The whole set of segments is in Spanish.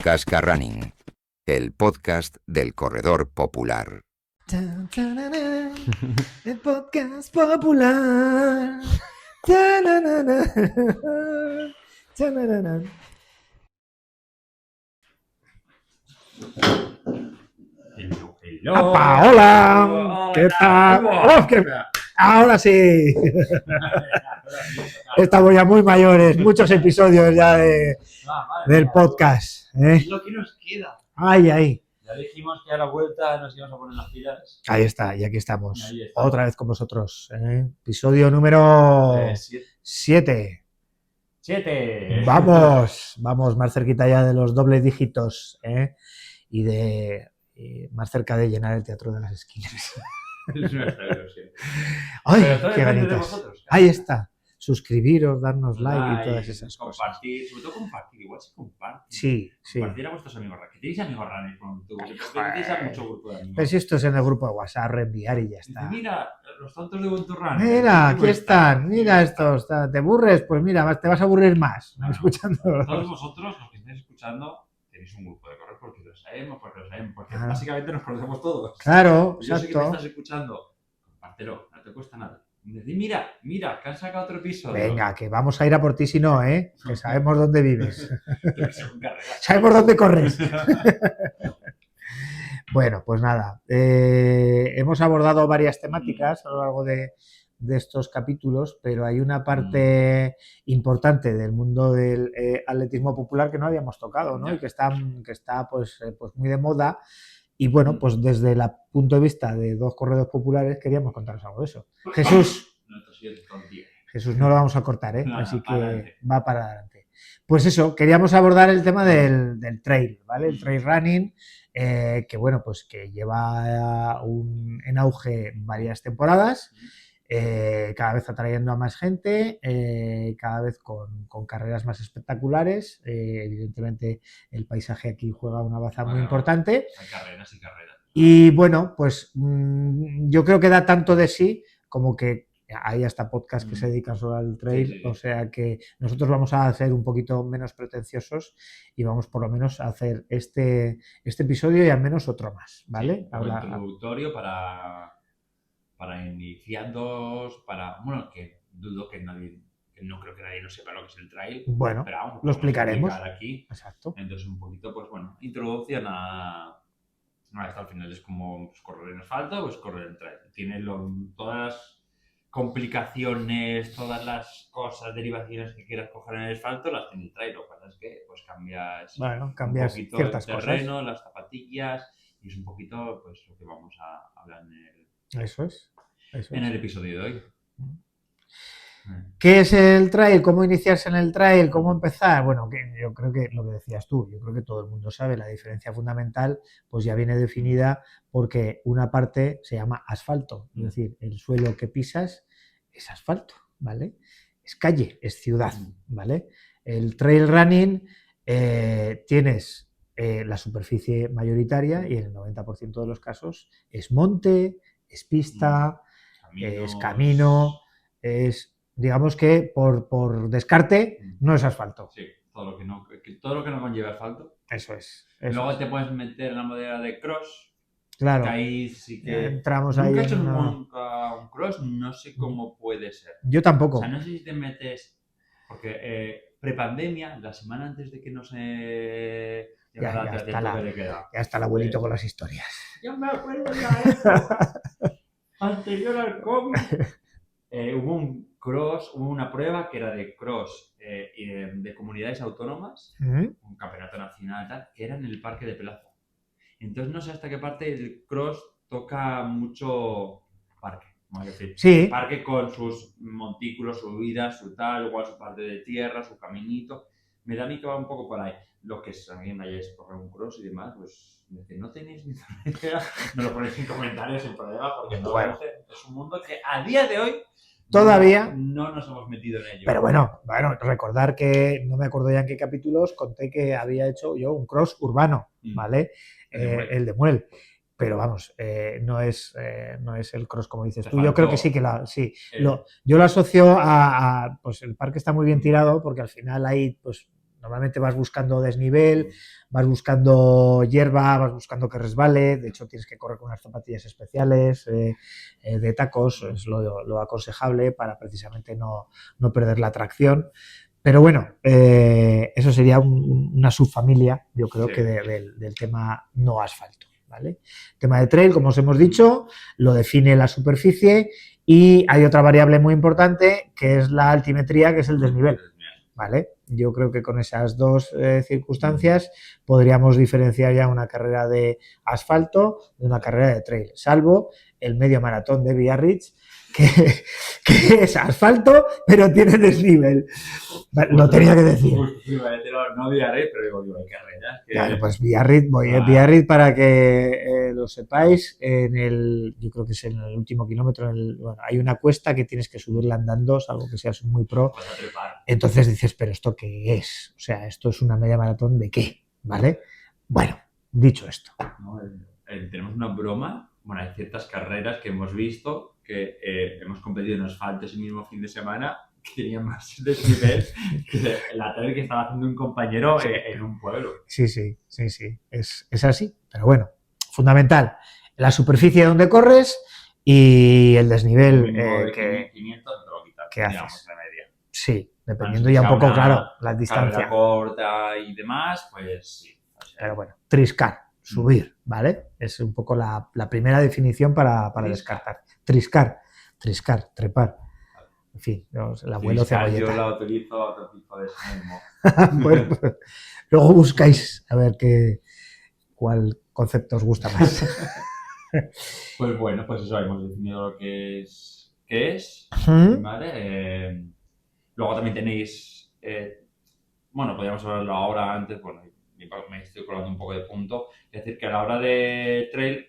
Casca Running, el podcast del corredor popular. El podcast popular. ¡Apa! ¡Hola! ¿Qué tal? ¡Oh, qué... Ahora sí. Estamos ya muy mayores, muchos episodios ya del podcast. Es lo que nos queda. Ay. Ya dijimos que a la vuelta nos íbamos a poner las pilas. Ahí está, y aquí estamos. Ahí está. Otra vez con vosotros. Episodio número 7. 7. Vamos más cerquita ya de los dobles dígitos, y más cerca de llenar el Teatro de las Esquinas. Es nuestra ilusión. ¡Ay, Pero todo qué depende de ganitas! vosotros, claro. Ahí está. Suscribiros, darnos like y todas esas cosas. Compartir, sobre todo compartir, igual se comparte. Sí. Compartir a vuestros amigos. Que tenéis amigos runners como tú. Que tenéis a mucho grupo de amigos. Pues esto es en el grupo de WhatsApp, reenviar y ya Dice, está. mira, los tontos de Bunturran. Mira, aquí están, mira estos. ¿Te aburres? Pues mira, te vas a aburrir más escuchando. Todos vosotros, los que estáis escuchando, tenéis un grupo de correr porque lo sabemos, porque Ah. básicamente nos conocemos todos. Claro, Yo sé que me exacto. estás escuchando, compártelo, no te cuesta nada. Y decir, mira, que han sacado otro episodio. Venga, que vamos a ir a por ti si no, que sabemos dónde vives. Son carreras. Sabemos dónde corres. Bueno, pues nada, hemos abordado varias temáticas a lo largo de estos capítulos, pero hay una parte importante del mundo del atletismo popular que no habíamos tocado, ¿no? Y que está pues muy de moda. Y bueno, pues desde el punto de vista de dos corredores populares queríamos contaros algo de eso. Jesús no lo vamos a cortar, No, así que adelante. va para adelante. Pues eso, queríamos abordar el tema del trail, ¿vale? El trail running, que bueno, pues que lleva en auge varias temporadas, cada vez atrayendo a más gente, cada vez con carreras más espectaculares. Evidentemente el paisaje aquí juega una baza muy importante. Hay carreras y carreras. Y bueno, pues yo creo que da tanto de sí como que hay hasta podcasts que se dedican solo al trail, Sí. o sea que nosotros vamos a ser un poquito menos pretenciosos y vamos por lo menos a hacer este episodio y al menos otro más, ¿vale? Sí, un introductorio para iniciados, bueno, que dudo que no creo que nadie no sepa lo que es el trail. Bueno, pero vamos, lo explicaremos. Aquí. Exacto. Entonces un poquito, pues bueno, introducción a esto al final es como pues, correr en asfalto, pues correr en trail. Tiene todas las complicaciones, todas las cosas, derivaciones que quieras coger en el asfalto, las tiene el trail. Lo que pasa es que pues cambias un poquito ciertas el terreno, cosas. las zapatillas, y es un poquito pues lo que vamos a hablar Eso es. en el episodio de hoy. ¿Qué es el trail? ¿Cómo iniciarse en el trail? ¿Cómo empezar? Bueno, yo creo que lo que decías tú, yo creo que todo el mundo sabe, la diferencia fundamental pues ya viene definida porque una parte se llama asfalto, es decir, el suelo que pisas es asfalto, ¿vale? Es calle, es ciudad, ¿vale? El trail running tienes la superficie mayoritaria y en el 90% de los casos es monte, es pista, es camino, es... Digamos que por descarte no es asfalto. Sí, todo lo que no conlleva asfalto. Eso es. Luego te puedes meter en la modalidad de cross. Claro. Que ahí sí que... Entramos nunca ahí he hecho en nunca un cross, no sé cómo puede ser. Yo tampoco. O sea, no sé si te metes... Porque prepandemia, la semana antes de que no se... Ya está el abuelito con las historias. Yo me acuerdo ya de eso. Anterior al COVID. Hubo una prueba que era de cross de comunidades autónomas, un campeonato nacional tal, que era en el Parque de Plaza. Entonces no sé hasta qué parte el cross toca mucho parque, vamos a decir. Sí. Parque con sus montículos, subidas, su tal, igual su parte de tierra, su caminito. Me da a mí que va un poco por ahí. Lo que también vayáis a correr un cross y demás, pues no tenéis ni idea, me lo ponéis en comentarios sin problema, porque no es un mundo que a día de hoy todavía no nos hemos metido en ello. Pero bueno, recordar que no me acuerdo ya en qué capítulos conté que había hecho yo un cross urbano, ¿vale? El de Muel. Pero vamos, no es el cross como dices tú. Yo creo que sí que yo lo asocio a pues el parque está muy bien tirado porque al final hay pues Normalmente vas buscando desnivel, vas buscando hierba, vas buscando que resbale. De hecho, tienes que correr con unas zapatillas especiales de tacos, es lo aconsejable para precisamente no perder la tracción. Pero bueno, eso sería una subfamilia, yo creo, Sí. que del tema no asfalto, ¿vale? El tema de trail, como os hemos dicho, lo define la superficie y hay otra variable muy importante que es la altimetría, que es el desnivel, ¿vale? Yo creo que con esas dos circunstancias podríamos diferenciar ya una carrera de asfalto de una carrera de trail, salvo el medio maratón de Biarritz, que es asfalto, pero tiene desnivel. Lo tenía que decir. No Biarritz, pero digo, hay carreras que... Claro, pues Biarritz, voy a Biarritz para que lo sepáis, yo creo que es en el último kilómetro, bueno, hay una cuesta que tienes que subirla andando, salvo que seas muy pro. Vas a trepar. Entonces dices, ¿pero esto qué es? O sea, ¿esto es una media maratón de qué? ¿Vale? Bueno, dicho esto. ¿No? Tenemos una broma. Bueno, hay ciertas carreras que hemos visto que hemos competido en asfalto ese mismo fin de semana que tenían más desnivel que la trail que estaba haciendo un compañero en un pueblo. Sí, es así. Pero bueno, fundamental, la superficie donde corres y el desnivel que 500 te lo quitas, que digamos, haces. de media. Sí, dependiendo ya un poco, claro, las distancias. Carrera corta y demás, pues sí. O sea, pero bueno, triscar, subir, ¿vale? Es un poco la primera definición para descartar. Triscar, trepar. En fin, el abuelo Cebolleta. Yo la utilizo a otro tipo de eso mismo. Bueno, pues, luego buscáis a ver cuál concepto os gusta más. Pues bueno, pues eso, hemos definido lo que es. ¿Vale? Luego también tenéis. Bueno, podríamos hablarlo ahora antes, bueno, me estoy colando un poco de punto. Es decir, que a la hora de trail,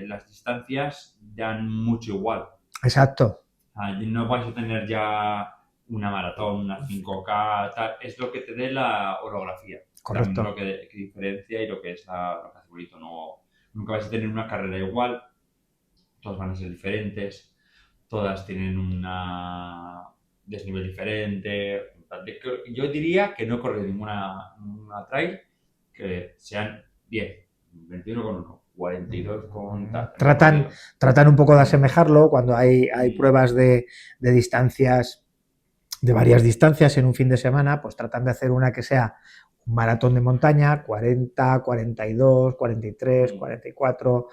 las distancias dan mucho igual. Exacto. No vais a tener ya una maratón, una 5K, tal. Es lo que te dé la orografía. Correcto. Lo que diferencia y lo que es lo que hace bonito. Nunca vais a tener una carrera igual. Todas van a ser diferentes. Todas tienen un desnivel diferente. Yo diría que no he corrido ninguna trail que sean 10, 21,1. 42 con... Tratan un poco de asemejarlo cuando hay pruebas de distancias, de varias distancias en un fin de semana, pues tratan de hacer una que sea un maratón de montaña, 40, 42, 43, 44,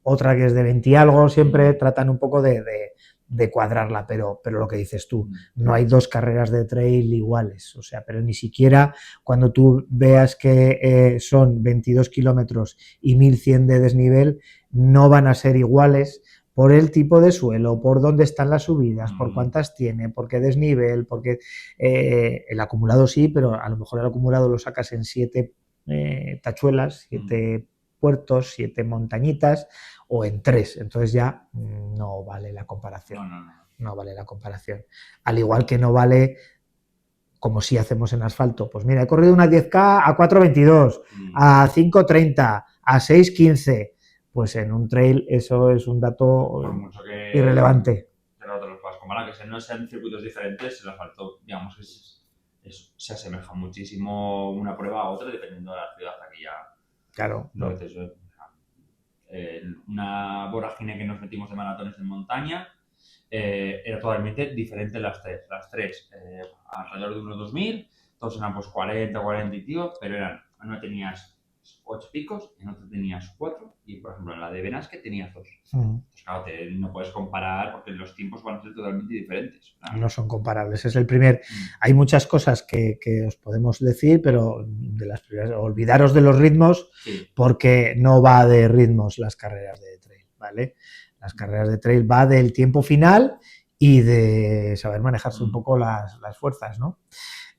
otra que es de 20 y algo, siempre tratan un poco de cuadrarla, pero lo que dices tú, no hay dos carreras de trail iguales, o sea, pero ni siquiera cuando tú veas que son 22 kilómetros y 1100 de desnivel, no van a ser iguales por el tipo de suelo, por dónde están las subidas, por cuántas tiene, por qué desnivel, porque el acumulado sí, pero a lo mejor el acumulado lo sacas en 7 tachuelas, 7 puertos, 7 montañitas o en 3, entonces ya no vale la comparación. No vale la comparación. Al igual que no vale, como si hacemos en asfalto, pues mira, he corrido una 10K a 4.22, a 5.30, a 6.15, pues en un trail eso es un dato irrelevante. Pero te los vas a comparar, que no sean circuitos diferentes, el asfalto, digamos, se asemeja muchísimo una prueba a otra dependiendo de la ciudad aquí ya. Claro. No. Una vorágine que nos metimos de maratones en montaña era totalmente diferente las tres. Las tres alrededor de unos 2000, todos eran pues 40, 40 y tío, pero en una tenías 8 picos, en otra tenías 4 y por ejemplo en la de Benasque tenías 2. Pues claro, no puedes comparar porque los tiempos van a ser totalmente diferentes. No son comparables, es el primer. Hay muchas cosas que os podemos decir, pero de las primeras, olvidaros de los ritmos, porque no va de ritmos las carreras de trail, ¿vale? Las carreras de trail va del tiempo final y de saber manejarse un poco las fuerzas, ¿no?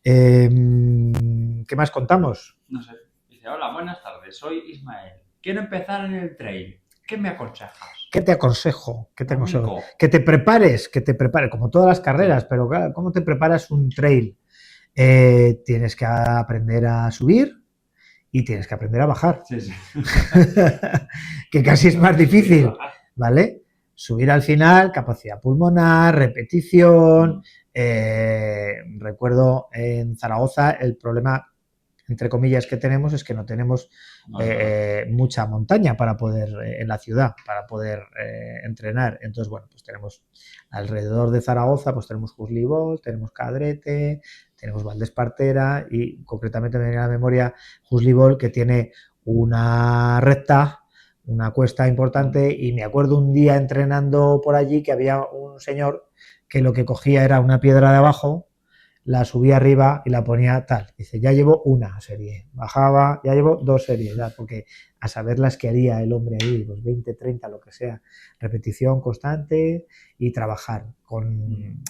¿Qué más contamos? No sé. Dice, hola, buenas tardes, soy Ismael. Quiero empezar en el trail. ¿Qué me aconsejas? ¿Qué te aconsejo? Que te prepares, como todas las carreras, pero claro, ¿cómo te preparas un trail? Tienes que aprender a subir y tienes que aprender a bajar. Sí. Que casi es más difícil, ¿vale? Subir al final, capacidad pulmonar, repetición. Recuerdo en Zaragoza el problema entre comillas, que tenemos es que no tenemos mucha montaña para poder, en la ciudad, para poder entrenar. Entonces, bueno, pues tenemos alrededor de Zaragoza, pues tenemos Juslibol, tenemos Cadrete, tenemos Valdespartera y concretamente me viene a la memoria Juslibol, que tiene una recta, una cuesta importante, y me acuerdo un día entrenando por allí que había un señor que lo que cogía era una piedra de abajo, la subía arriba y la ponía tal. Dice, ya llevo una serie, bajaba, ya llevo 2 series, ya, porque a saber las que haría el hombre ahí, pues 20, 30, lo que sea, repetición constante y trabajar. Con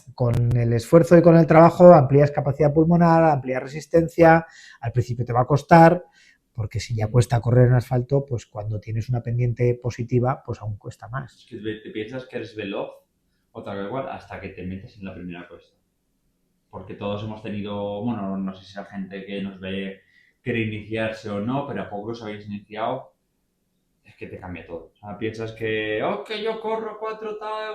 el esfuerzo y con el trabajo amplías capacidad pulmonar, amplías resistencia, al principio te va a costar, porque si ya cuesta correr en asfalto, pues cuando tienes una pendiente positiva, pues aún cuesta más. Es que te piensas que eres veloz o tal igual hasta que te metes en la primera cuesta. Porque todos hemos tenido, bueno, no sé si la gente que nos ve quiere iniciarse o no, pero a poco os habéis iniciado, es que te cambia todo. O sea, piensas que, que yo corro 4 tal,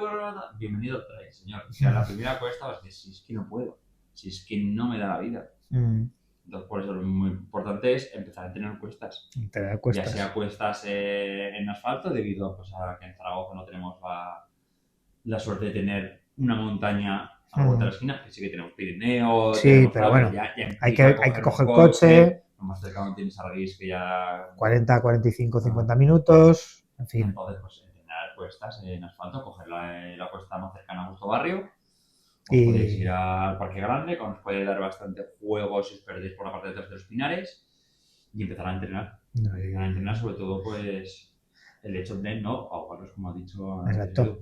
bienvenido otra vez, señor. O sea, la primera cuesta vas a decir, si es que no puedo, si es que no me da la vida. Entonces, por eso lo muy importante es empezar a tener cuestas. Ya sea cuestas en asfalto, debido pues, a que en Zaragoza no tenemos la suerte de tener una montaña a la vuelta de la esquina, que sí que tenemos Pirineo, sí, pero bueno, ya hay que coger coche. Lo más cercano tienes Argís, que ya 40, 45, 50 minutos, en fin. Entonces, pues entrenar cuestas en asfalto, coger la cuesta más cercana a vuestro barrio. Os podéis ir al Parque Grande, que os puede dar bastante juego si os perdéis por la parte de atrás de los Pinares, y empezar a entrenar. Empezar a entrenar, sobre todo, pues el hecho de no ahogaros, como ha dicho. Exacto.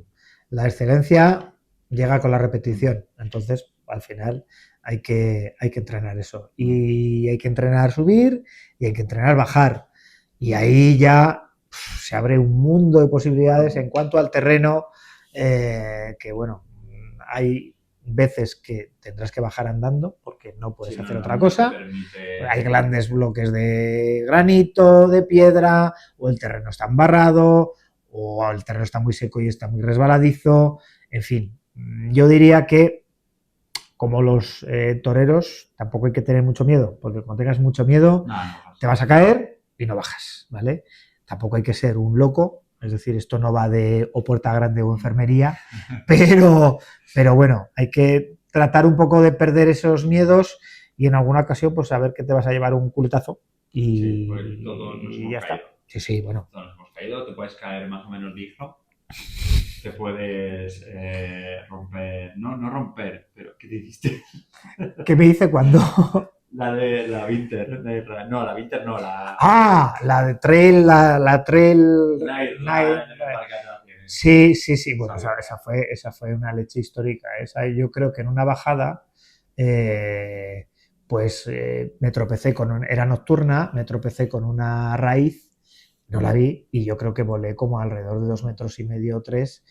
La excelencia llega con la repetición, entonces al final hay que entrenar eso, y hay que entrenar subir y hay que entrenar bajar, y ahí ya se abre un mundo de posibilidades en cuanto al terreno, que bueno, hay veces que tendrás que bajar andando porque no puedes hacer otra cosa. Hay grandes bloques de granito, de piedra, o el terreno está embarrado, o el terreno está muy seco y está muy resbaladizo. En fin, yo diría que como los toreros tampoco hay que tener mucho miedo, porque cuando tengas mucho miedo te vas a caer y no bajas, ¿vale? Tampoco hay que ser un loco, es decir, esto no va de o puerta grande o enfermería, pero bueno, hay que tratar un poco de perder esos miedos y en alguna ocasión pues saber que te vas a llevar un culetazo y, pues todos nos hemos ya caído. Está. Sí, bueno. Todos nos hemos caído, te puedes caer más o menos digno, te puedes romper, no romper, pero ¿qué te hiciste? ¿Qué me hice cuando? La de la Winter, no, la Winter no, la... la de Trail, la Trail... Night. Sí, bueno, esa fue una leche histórica. Esa yo creo que en una bajada, pues me tropecé era nocturna, me tropecé con una raíz, no la vi, y yo creo que volé como alrededor de 2,5 metros o 3,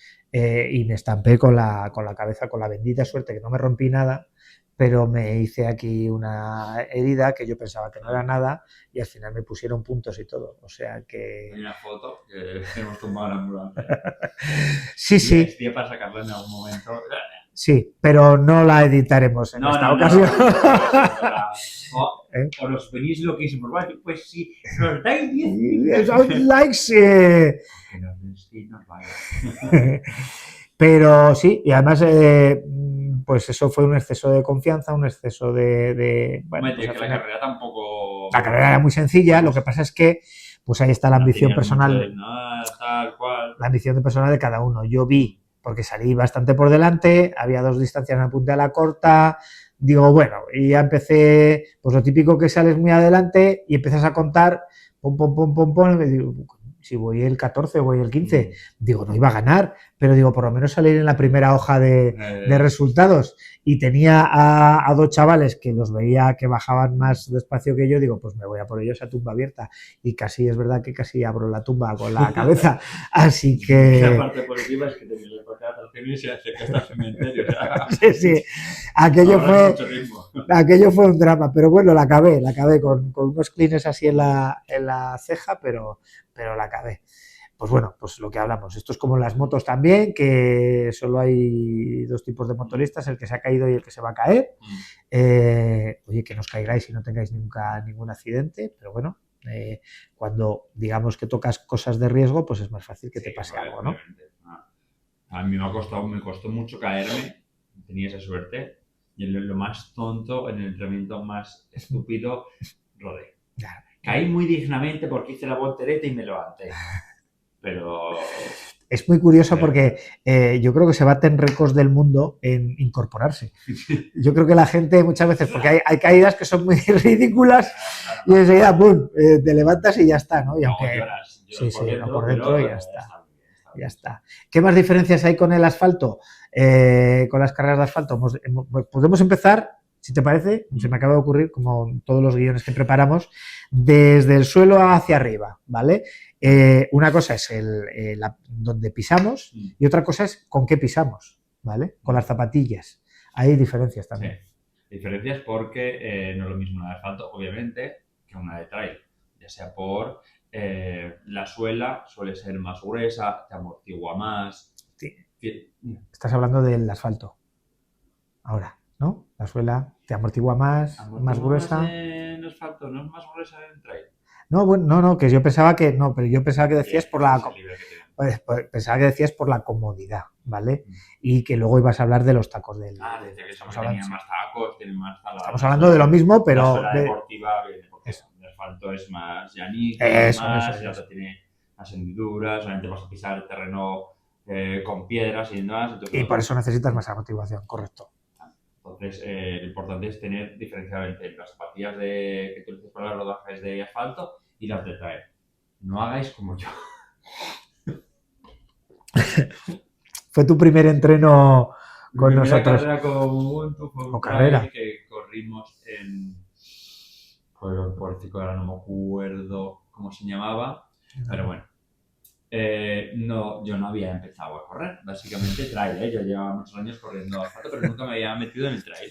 y me estampé con la cabeza, con la bendita suerte que no me rompí nada, pero me hice aquí una herida que yo pensaba que no era nada y al final me pusieron puntos y todo, o sea que... Hay una foto que hemos tomado en la ambulancia. Sí. Estoy para sacarla en algún momento. Sí, pero no la editaremos en esta ocasión. O nos venís loquísimos, ¿vale? Pues si nos dais 10 likes... Que nos vaya. Pero sí, y además, pues eso fue un exceso de confianza, un exceso de bueno, pues que la carrera tampoco... La carrera era muy sencilla, lo que pasa es que pues ahí está la ambición personal. Tal cual. La ambición personal de cada uno. Yo vi, porque salí bastante por delante, había 2 distancias, me apunté a la corta, digo, bueno, y ya empecé, pues lo típico que sales muy adelante y empiezas a contar, pom, y me digo, si voy el 14 o voy el 15, digo, no iba a ganar, pero digo, por lo menos salir en la primera hoja de resultados, y tenía a 2 chavales que los veía que bajaban más despacio que yo, digo, pues me voy a por ellos a tumba abierta, y casi es verdad que casi abro la tumba con la cabeza, así que... La parte positiva es que tenéis la parte de atracción y se acerca hasta el cementerio. Sí, aquello fue un drama, pero bueno, la acabé con unos clines así en la ceja, pero la acabé. pues bueno, pues lo que hablamos. Esto es como las motos también, que solo hay 2 tipos de motoristas, el que se ha caído y el que se va a caer. Oye, que no os caigáis y no tengáis nunca ningún accidente, pero bueno, cuando digamos que tocas cosas de riesgo, pues es más fácil que te pase algo, ¿no? A mí me costó mucho caerme, tenía esa suerte, y en lo más tonto, en el entrenamiento más estúpido, rodé. Claro. Caí muy dignamente porque hice la voltereta y me levanté. Pero... Es muy curioso porque yo creo que se baten récords del mundo en incorporarse. Yo creo que la gente muchas veces, porque hay caídas que son muy ridículas y enseguida, ¡pum!, te levantas y ya está, ¿no? Y aunque, lloras sí, por dentro, no por dentro pero y ya está. Está bien. Ya está. ¿Qué más diferencias hay con el asfalto? Con las carreras de asfalto. Podemos empezar, si te parece, se me acaba de ocurrir, como todos los guiones que preparamos, desde el suelo hacia arriba, ¿vale? Una cosa es donde pisamos y otra cosa es con qué pisamos, ¿vale? Con las zapatillas. Hay diferencias también. Sí, diferencias porque no es lo mismo una de asfalto, obviamente, que una de trail, ya sea por la suela suele ser más gruesa, te amortigua más. Sí. Estás hablando del asfalto ahora, ¿no? La suela te amortigua más gruesa. Más en asfalto, ¿no es más gruesa en trail? No, bueno, no, que yo pensaba que no, pero yo pensaba que decías por la... Pensaba que decías por la comodidad, ¿vale? Y que luego ibas a hablar de los tacos del... Desde que estamos hablando, tenía más tacos, tiene más... Estamos hablando de lo mismo, pero... La suela deportiva, porque el asfalto es más llanito, el otro tiene más hendiduras, solamente vas a pisar el terreno con piedras y demás. Entonces, y por eso necesitas más amortiguación, correcto. Entonces, lo importante es tener diferenciado entre las zapatillas que tú utilizas para los rodajes de asfalto y las de trail. No hagáis como yo. Fue tu primer entreno con nosotros. Carrera con Ubuntu fue un trail que corrimos en... Por decir que ahora no me acuerdo cómo se llamaba, pero bueno. Yo no había empezado a correr, básicamente trail, yo llevaba muchos años corriendo asfalto, pero nunca me había metido en el trail.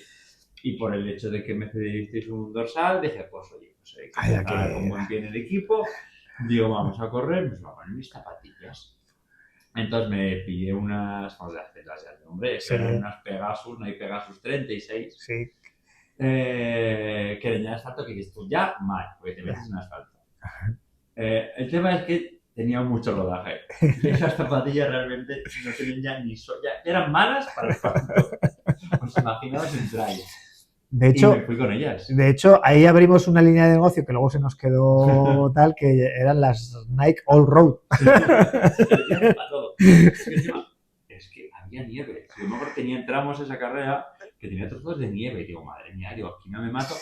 Y por el hecho de que me cedisteis un dorsal, dije, pues oye, como viene el equipo, digo, vamos a correr, pues voy a poner mis zapatillas. Entonces me pillé unas, vamos a hacerlas ya de nombre, eran unas Pegasus, no hay Pegasus 36. Sí. Que eran ya asfalto, que dices tú, ya mal, porque te metes en asfalto. El tema es que tenía mucho rodaje. Esas zapatillas realmente no tenían ya ni eran malas para el asfalto. Pues imaginaos en trail. De hecho, y me fui con ellas. De hecho, ahí abrimos una línea de negocio que luego se nos quedó tal, que eran las Nike All Road. Es que había nieve. Yo me acuerdo que tenía tramos esa carrera que tenía trozos de nieve. Y digo, madre mía, aquí no me mato.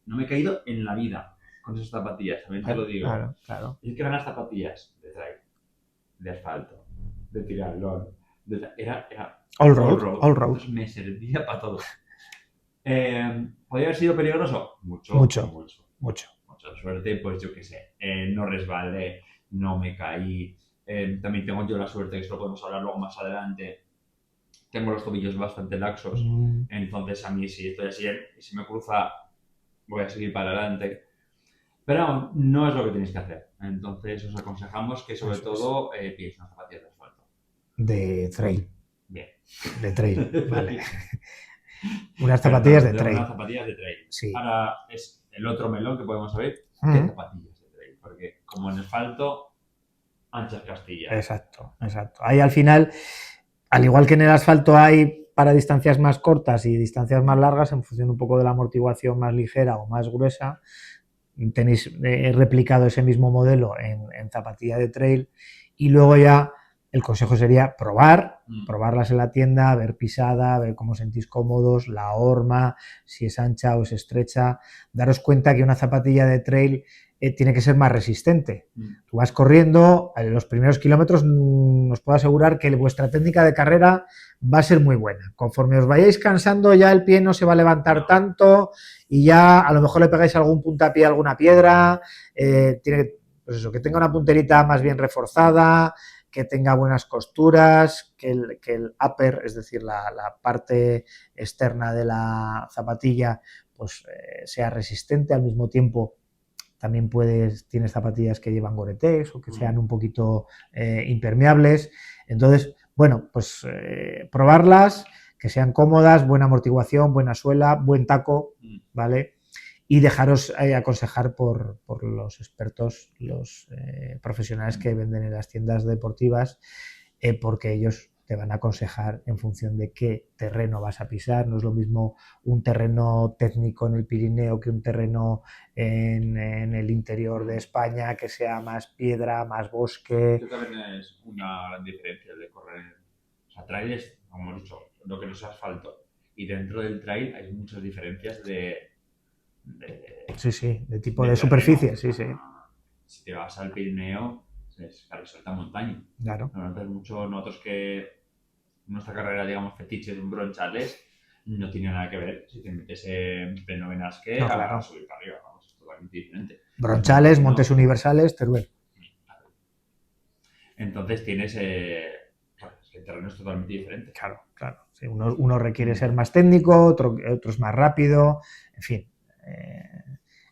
No me he caído en la vida con esas zapatillas, también te lo digo. Claro. Y es que eran las zapatillas de trail, de asfalto, de triatlón. Era all road. Entonces me servía para todo. ¿Podría haber sido peligroso? Mucha suerte, pues yo qué sé, no resbalé, no me caí. También tengo yo la suerte, que esto lo podemos hablar luego más adelante, tengo los tobillos bastante laxos, entonces a mí si estoy así y si me cruza voy a seguir para adelante, pero no es lo que tenéis que hacer. Entonces os aconsejamos que sobre todo pilléis unas zapatillas de asfalto. De trail. Bien. De trail, vale. Unas zapatillas de trail. Unas zapatillas de trail. Sí. Ahora es el otro melón que podemos saber, ¿qué zapatillas de trail? Porque como en asfalto, anchas Castilla. Exacto. Ahí al final, al igual que en el asfalto hay para distancias más cortas y distancias más largas, en función un poco de la amortiguación más ligera o más gruesa, tenéis replicado ese mismo modelo en zapatilla de trail y luego ya el consejo sería probarlas en la tienda, ver pisada, ver cómo sentís cómodos, la horma, si es ancha o es estrecha, daros cuenta que una zapatilla de trail tiene que ser más resistente. Tú vas corriendo, en los primeros kilómetros os puedo asegurar que vuestra técnica de carrera va a ser muy buena. Conforme os vayáis cansando ya el pie no se va a levantar tanto y ya a lo mejor le pegáis algún puntapié a alguna piedra, tiene pues eso, que tenga una punterita más bien reforzada, que tenga buenas costuras, que el upper, es decir, la parte externa de la zapatilla, pues sea resistente al mismo tiempo también tienes zapatillas que llevan Gore-Tex o que sean un poquito impermeables. Entonces, bueno, pues probarlas, que sean cómodas, buena amortiguación, buena suela, buen taco, ¿vale? Y dejaros aconsejar por los expertos, los profesionales que venden en las tiendas deportivas, porque ellos te van a aconsejar en función de qué terreno vas a pisar. No es lo mismo un terreno técnico en el Pirineo que un terreno en el interior de España, que sea más piedra, más bosque. Esto también es una gran diferencia de correr. O sea, trail es, como hemos dicho, lo que no es asfalto. Y dentro del trail hay muchas diferencias Sí, de tipo de de superficie, terreno. sí. Si te vas al Pirineo, es alta montaña. Claro. Nosotros que nuestra carrera, digamos, fetiche de un bronchales no tiene nada que ver si te metes en pleno Benasque a subir para arriba, vamos, es totalmente diferente. Bronchales, Montes Universales, Teruel. Entonces tienes, claro, es que el terreno es totalmente diferente. Claro. Sí, uno requiere ser más técnico, otro es más rápido, en fin.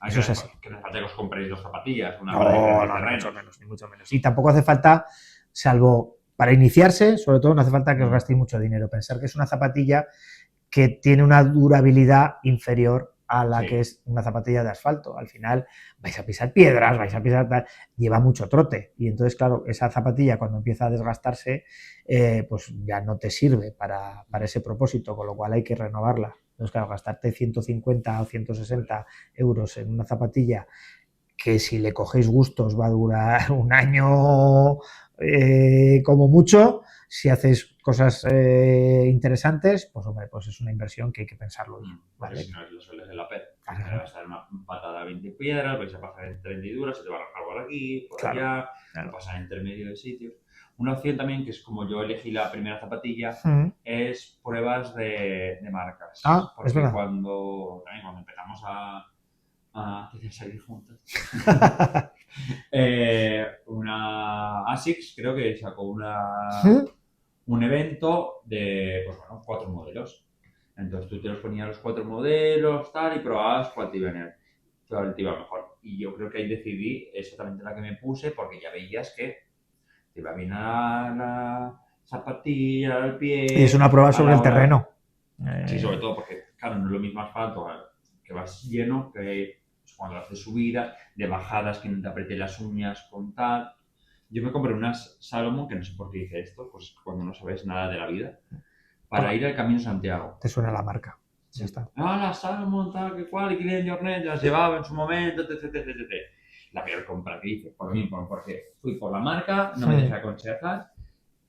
Eso es así. Que no hace falta que os compréis dos zapatillas, una ni mucho menos. Y tampoco hace falta, salvo para iniciarse, sobre todo no hace falta que os gastéis mucho dinero. Pensar que es una zapatilla que tiene una durabilidad inferior a la que es una zapatilla de asfalto. Al final vais a pisar piedras, lleva mucho trote. Y entonces, claro, esa zapatilla cuando empieza a desgastarse, pues ya no te sirve para ese propósito, con lo cual hay que renovarla. Entonces, claro, gastarte 150 o 160 euros en una zapatilla que si le cogéis gustos va a durar un año como mucho. Si hacéis cosas interesantes, pues hombre, pues es una inversión que hay que pensarlo bien. Porque si no, lo sueles en la pera. Claro. Te vas a dar una patada a 20 piedras, vais a pasar entre hendiduras, se te va a rajar por aquí, por allá, a pasar entre medio de sitios. Una opción también, que es como yo elegí la primera zapatilla, es pruebas de marcas. Es verdad. Cuando empezamos a salir juntos, una ASICS creo que sacó un evento de, pues bueno, 4 modelos. Entonces tú te los ponías los 4 modelos, tal, y probabas cuál te iba mejor. Y yo creo que ahí decidí exactamente la que me puse, porque ya veías que te iba bien a la zapatilla, al pie. Y es una prueba sobre el terreno. Sí, sobre todo porque, claro, no es lo mismo asfalto que vas lleno que cuando haces subida, de bajadas que no te apriete las uñas con tal. Yo me compré unas Salomon, que no sé por qué hice esto, pues cuando no sabes nada de la vida, para ir al Camino Santiago. Te suena la marca. Ya está. La Salomon, tal, que cual, y Kylian Jornet, las llevaba en su momento, etc. La peor compra que hice, por mí, porque fui por la marca, no me dejé aconsejar.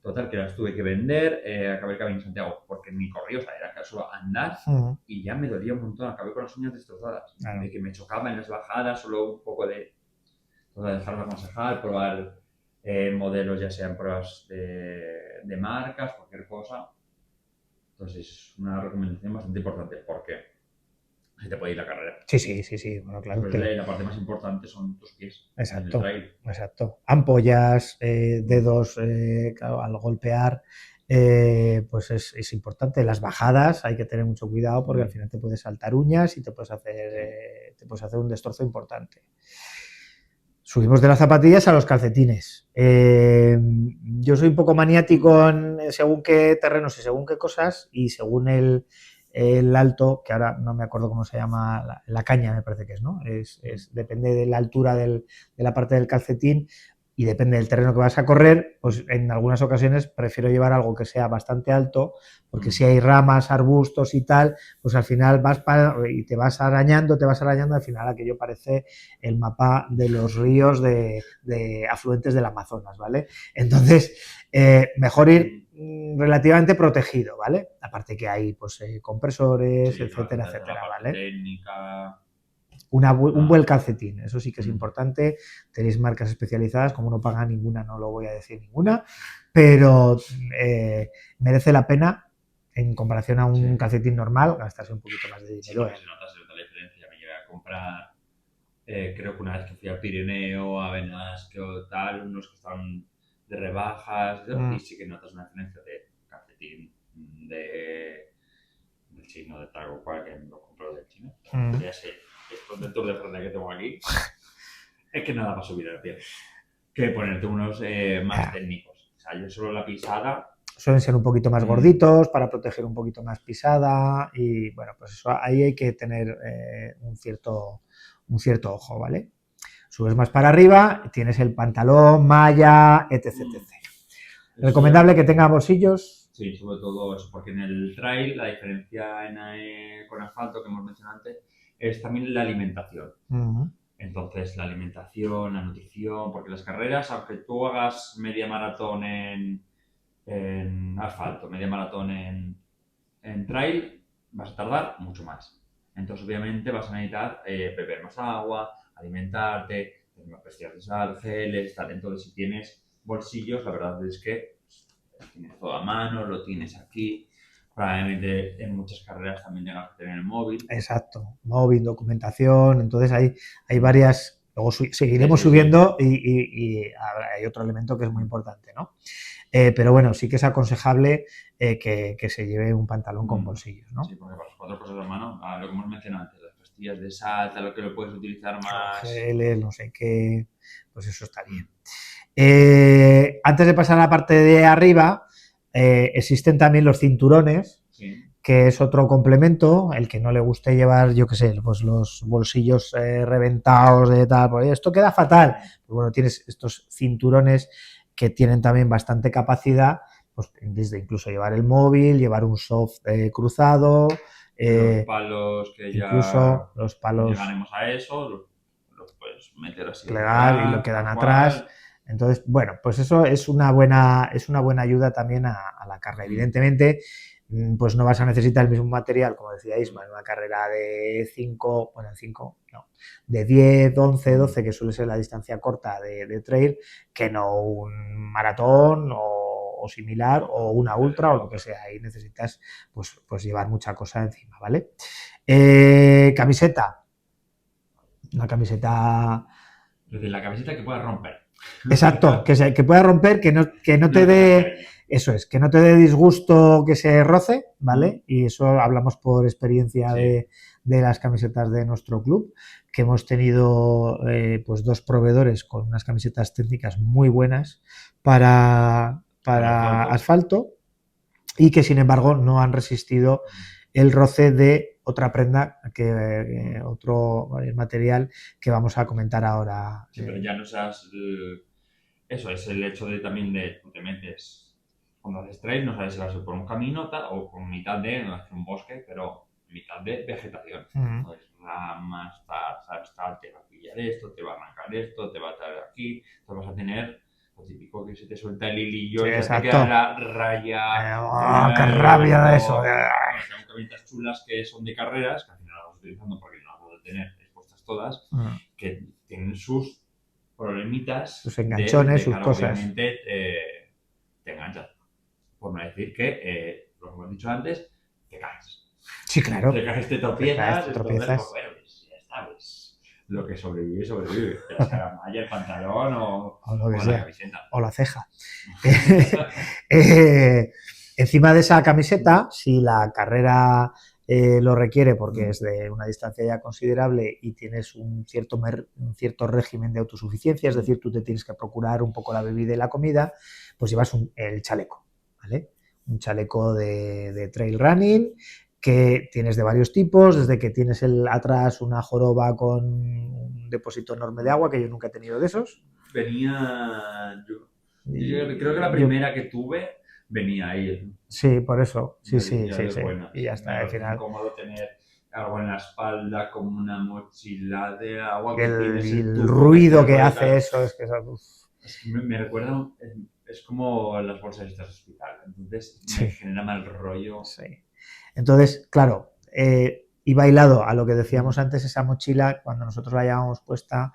Total, que las tuve que vender, acabé el Camino Santiago porque ni corrí, o sea, era solo andar y ya me dolía un montón, acabé con las uñas destrozadas, de que me chocaba en las bajadas, solo un poco de dejarme aconsejar, probar modelos, ya sean pruebas de marcas, cualquier cosa. Entonces es una recomendación bastante importante porque se te puede ir la carrera. Sí, bueno, claro. La parte más importante son tus pies. Exacto. Ampollas, dedos, claro, al golpear, pues es importante. Las bajadas hay que tener mucho cuidado porque al final te puedes saltar uñas y te puedes hacer un destrozo importante. Subimos de las zapatillas a los calcetines. Yo soy un poco maniático en según qué terrenos y según qué cosas, y según el alto, que ahora no me acuerdo cómo se llama, la caña me parece que es, ¿no? Depende de la altura de la parte del calcetín y depende del terreno que vas a correr, pues en algunas ocasiones prefiero llevar algo que sea bastante alto, porque si hay ramas, arbustos y tal, pues al final y te vas arañando, al final aquello parece el mapa de los ríos de afluentes del Amazonas, ¿vale? Entonces, mejor ir relativamente protegido, ¿vale? Aparte que hay pues compresores, etcétera, ¿vale? Técnica. Un buen calcetín, eso sí que es importante. Tenéis marcas especializadas, como no paga ninguna, no lo voy a decir ninguna, pero merece la pena en comparación a un calcetín normal gastarse un poquito más de dinero. Se nota la diferencia. Me llegué a comprar, creo que una vez que fui al Pirineo, a Benasque o tal, unos que estaban de rebajas, y sí que notas una diferencia de calcetín del chino, de tal o cual, que lo compro del chino. Ya sé, estos de Tour de Francia que tengo aquí, Es que nada para subir el pie. Que ponerte unos más técnicos. O sea, yo solo la pisada. Suelen ser un poquito más gorditos para proteger un poquito más pisada y bueno, pues eso ahí hay que tener un cierto ojo, ¿vale? Subes más para arriba, tienes el pantalón, malla, etc, etc. Recomendable que tenga bolsillos. Sí, sobre todo eso, porque en el trail la diferencia con asfalto que hemos mencionado antes es también la alimentación. Entonces, la alimentación, la nutrición, porque las carreras, aunque tú hagas media maratón en asfalto, media maratón en trail, vas a tardar mucho más. Entonces, obviamente, vas a necesitar beber más agua, alimentarte, tener más pastillas de sal, geles, tal. Entonces, si tienes bolsillos, la verdad es que tienes todo a mano, lo tienes aquí. Probablemente en muchas carreras también tengas que tener el móvil. Exacto, móvil, documentación, entonces hay varias, luego seguiremos subiendo y hay otro elemento que es muy importante, ¿no? Pero bueno, sí que es aconsejable que se lleve un pantalón con bolsillos, ¿no? Sí, porque para las 4 cosas de mano, lo que hemos mencionado antes, las pastillas de sal, lo que lo puedes utilizar más. Geles, no sé qué, pues eso está bien. Antes de pasar a la parte de arriba, existen también los cinturones, Sí. Que es otro complemento, el que no le guste llevar, yo qué sé, pues los bolsillos reventados de tal, pues esto queda fatal. Pues bueno, tienes estos cinturones que tienen también bastante capacidad, pues desde incluso llevar el móvil, llevar un soft cruzado, Los palos que incluso los palos llegaremos a eso, los puedes meter así. Plegar y lo quedan atrás. Entonces, bueno, pues eso es una buena ayuda también a la carrera. Evidentemente, pues no vas a necesitar el mismo material, como decía Isma, en una carrera de 5, bueno, 5, no, de 10, 11, 12, que suele ser la distancia corta de trail, que no un maratón o similar, o una ultra o lo que sea. Ahí necesitas pues llevar mucha cosa encima, ¿vale? Camiseta. Una camiseta... Es decir, la camiseta que puedas romper. Exacto, que pueda romper, que no te dé... Eso es, que no te dé disgusto que se roce, ¿vale? Y eso hablamos por experiencia de las camisetas de nuestro club, que hemos tenido pues 2 proveedores con unas camisetas técnicas muy buenas para asfalto y que sin embargo no han resistido el roce de otra prenda, otro material que vamos a comentar ahora. Sí, pero ya no seas... Eso es el hecho de también de te metes cuando haces trail, no sabes si vas a ir por un camino o por mitad de, no es un bosque, pero mitad de vegetación. Pues ramas, tal, te va a pillar esto, te va a arrancar esto, te va a traer aquí, te vas a tener lo típico que se te suelta el hilillo y te queda la raya. ¡Qué rabia de eso! Son camisetas chulas que son de carreras, que al final las vas utilizando porque no las vas a tener expuestas todas, que tienen sus problemitas, sus enganchones, sus cara, cosas. Obviamente te enganchas. Por no decir que, lo que hemos dicho antes, te caes. Sí, claro. Te caes, te tropiezas. Entonces, pues, bueno, pues, ya sabes. Lo que sobrevive, sobrevive. Ya sea la malla, el pantalón o lo que la sea. camiseta. O la ceja. Encima de esa camiseta, si la carrera lo requiere porque es de una distancia ya considerable y tienes un cierto régimen de autosuficiencia, es decir, tú te tienes que procurar un poco la bebida y la comida, pues llevas el chaleco, ¿vale? Un chaleco de trail running que tienes de varios tipos, desde que tienes atrás una joroba con un depósito enorme de agua, que yo nunca he tenido de esos. Venía... Yo creo que la primera que tuve venía ahí. Sí, por eso. Sí. Buena. Y ya está, al final. Es incómodo tener algo en la espalda, como una mochila de agua. El ruido que hace eso es que... Me recuerda... Es como las bolsas de hospital. Entonces me genera mal rollo. Sí. Entonces, claro, iba hilado a lo que decíamos antes, esa mochila, cuando nosotros la llevamos puesta,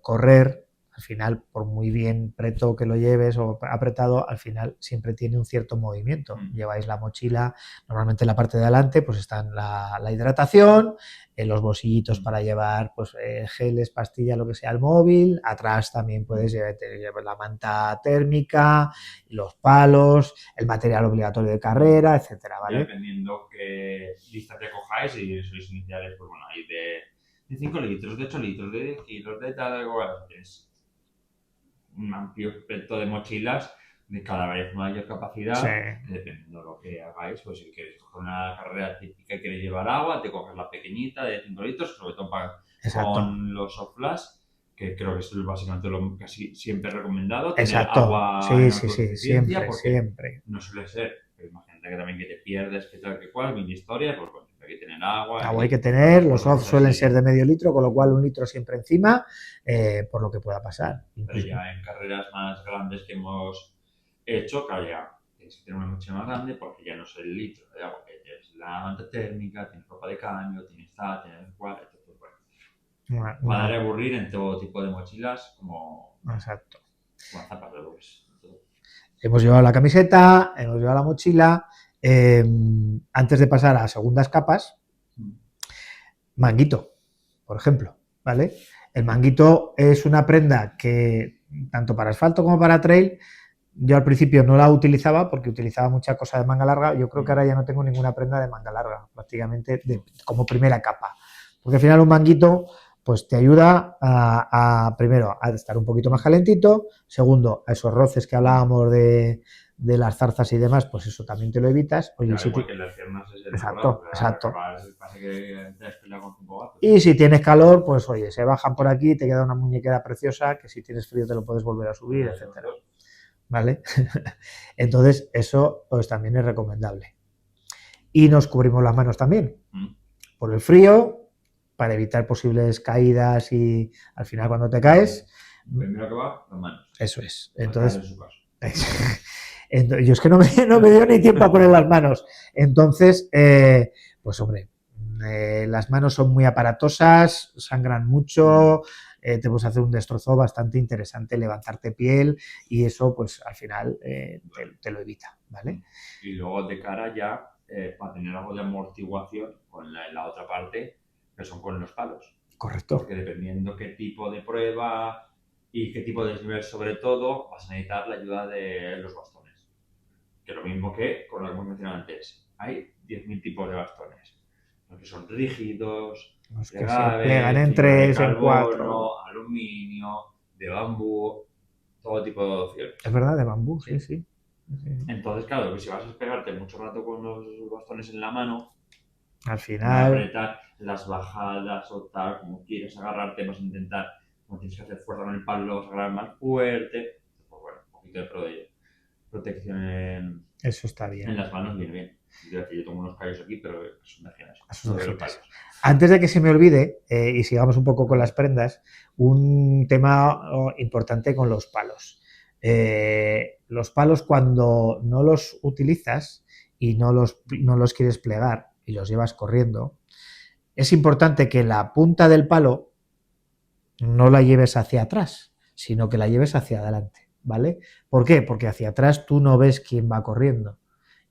correr, al final, por muy bien preto que lo lleves o apretado, al final siempre tiene un cierto movimiento. Lleváis la mochila, normalmente en la parte de adelante pues están la hidratación, los bolsillitos para llevar pues geles, pastillas, lo que sea, el móvil, atrás también puedes llevar la manta térmica, los palos, el material obligatorio de carrera, etcétera, ¿vale? Dependiendo qué distancia cojáis y sois iniciales, pues bueno, hay de 5 litros, de 8 litros, de 10 kilos, de tal, es un amplio espectro de mochilas de cada vez mayor capacidad, Sí. dependiendo de lo que hagáis, pues si queréis coger una carrera típica y queréis llevar agua, te coges la pequeñita de 5 litros, sobre todo Exacto. con los soft flash, que creo que es básicamente lo casi siempre recomendado, tener Exacto. agua Sí, en sí, sí, autosuficiencia, siempre, porque siempre. no suele ser, pero imagínate que también que te pierdes, que tal, que cual, mil historias, pues bueno, hay que tener agua Agua hay y que tener, los pues, soft suelen ser así. de medio litro, con lo cual 1 litro siempre encima, por lo que pueda pasar. Pero ya en carreras más grandes que hemos hecho, claro, ya tienes que tener una mochila más grande porque ya no es el litro de agua, que es la manta térmica, tienes ropa de cambio, tienes tal, tienes cual, entonces bueno, va a dar a aburrir en todo tipo de mochilas como Exacto. zapatos. Hemos llevado la camiseta, hemos llevado la mochila. Antes de pasar a segundas capas, manguito, por ejemplo, ¿vale? El manguito es una prenda que, tanto para asfalto como para trail, yo al principio no la utilizaba porque utilizaba mucha cosa de manga larga. Yo creo que ahora ya no tengo ninguna prenda de manga larga, prácticamente como primera capa. Porque al final un manguito pues te ayuda primero, a estar un poquito más calentito. Segundo, a esos roces que hablábamos de las zarzas y demás, pues eso también te lo evitas. Oye, Claro, si igual que las piernas es el exacto, brazo, exacto. parece que te has peleado con 5 gatos. Y si tienes calor, pues oye, se bajan por aquí, te queda una muñequera preciosa, que si tienes frío te lo puedes volver a subir, etcétera. ¿Vale? Entonces, eso pues también es recomendable. Y nos cubrimos las manos también, por el frío, para evitar posibles caídas y al final cuando te caes... Primero que va, las manos. Eso es. Entonces, en su caso. yo es que no me dio ni tiempo a poner las manos. Entonces, pues hombre, las manos son muy aparatosas, sangran mucho, te puedes hacer un destrozo bastante interesante, levantarte piel y eso pues al final te lo evita, ¿vale? Y luego de cara ya, para tener algo de amortiguación con la otra parte, que son con los palos. Correcto. Porque dependiendo qué tipo de prueba y qué tipo de desnivel sobre todo, vas a necesitar la ayuda de los bastones. Que lo mismo que con lo que hemos mencionado antes, hay 10.000 tipos de bastones. Los que son rígidos, los que se plegan en fibra de 3, en 4. carbono, aluminio, de bambú, todo tipo de opciones. Es verdad, de bambú, sí, sí. Entonces, claro, que si vas a pegarte mucho rato con los bastones en la mano, al final, apretar las bajadas o tal, como quieres agarrarte, vas a intentar, como tienes que hacer fuerza con el palo, lo vas a agarrar más fuerte. Pues bueno, un poquito de protección eso está bien. En las manos viene bien. Yo tengo unos callos aquí, pero son de gimnasio. Antes de que se me olvide, y sigamos un poco con las prendas, un tema importante con los palos. Los palos, cuando no los utilizas y no los quieres plegar y los llevas corriendo, es importante que la punta del palo no la lleves hacia atrás, sino que la lleves hacia adelante, ¿vale? ¿Por qué? Porque hacia atrás tú no ves quién va corriendo.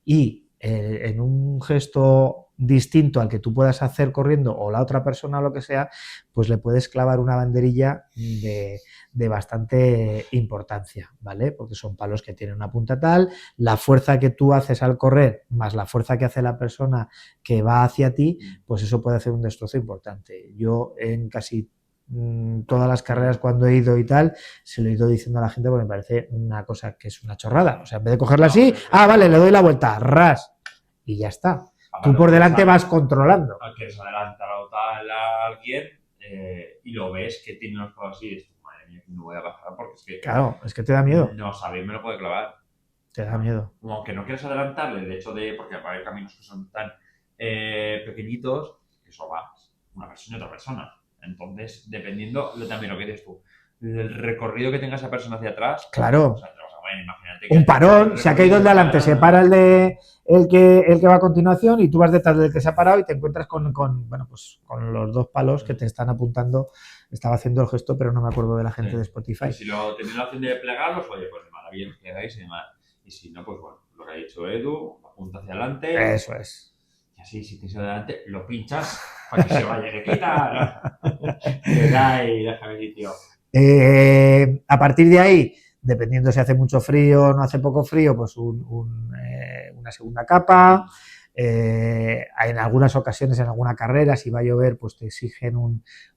Y en un gesto distinto al que tú puedas hacer corriendo o la otra persona o lo que sea, pues le puedes clavar una banderilla de bastante importancia, ¿vale? Porque son palos que tienen una punta tal, la fuerza que tú haces al correr más la fuerza que hace la persona que va hacia ti, pues eso puede hacer un destrozo importante. Yo en casi todas las carreras cuando he ido y tal, se lo he ido diciendo a la gente porque me parece una cosa que es una chorrada. O sea, en vez de cogerla así, vale, le doy la vuelta, ras, y ya está. Tú por delante vas controlando. Quieres adelantar a alguien y lo ves que tiene unos palos así y dices, madre mía, no voy a bajar porque es que... Claro, es que te da miedo. No sabéis, me lo puede clavar. Te da miedo. Aunque no quieras adelantarle, el hecho de... Porque hay caminos que son tan pequeñitos que eso va una persona y otra persona. Entonces, dependiendo también lo que dices tú, el recorrido que tenga esa persona hacia atrás. Claro. O sea, bueno, imagínate que un parón, se ha caído el de adelante, se para el que va a continuación y tú vas detrás del que se ha parado y te encuentras con los dos palos que te están apuntando. Estaba haciendo el gesto, pero no me acuerdo de la gente de Spotify. Y si tenéis la opción de plegarlos, oye, pues maravilla, plegáis y demás. Y si no, pues bueno, lo que ha dicho Edu, apunta hacia adelante. Eso es. Y así, si tienes adelante, lo pinchas para que se vaya de quitar. Le da y déjame sitio. A partir de ahí, dependiendo si hace mucho frío o no hace poco frío, pues una segunda capa. En algunas ocasiones, en alguna carrera, si va a llover, pues te exigen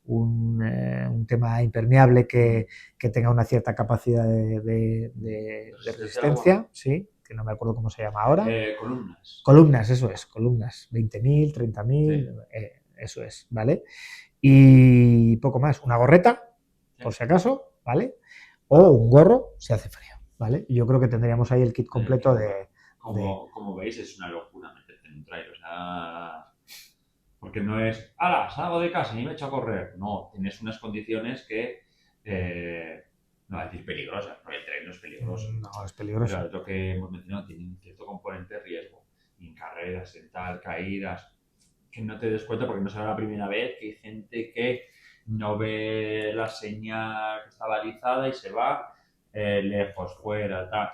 un tema impermeable que tenga una cierta capacidad de resistencia, sí, que no me acuerdo cómo se llama ahora. Columnas. Columnas, eso es, columnas, 20.000, 30.000, Sí. eso es, ¿vale? Y poco más, una gorreta, Sí. por si acaso, ¿vale? O un gorro si hace frío, ¿vale? Y yo creo que tendríamos ahí el kit completo de... Como veis, es una locura meterte en un trail, o sea... Porque no es, ¡hala! Salgo de casa y me echo a correr. No, tienes unas condiciones que... no voy a decir peligrosas, porque el trail no es peligroso. No, es peligroso. Pero es lo que hemos mencionado, tiene un cierto componente de riesgo. En carreras, en tal, caídas, que no te des cuenta porque no será la primera vez que hay gente que no ve la señal que está balizada y se va lejos, fuera, tal.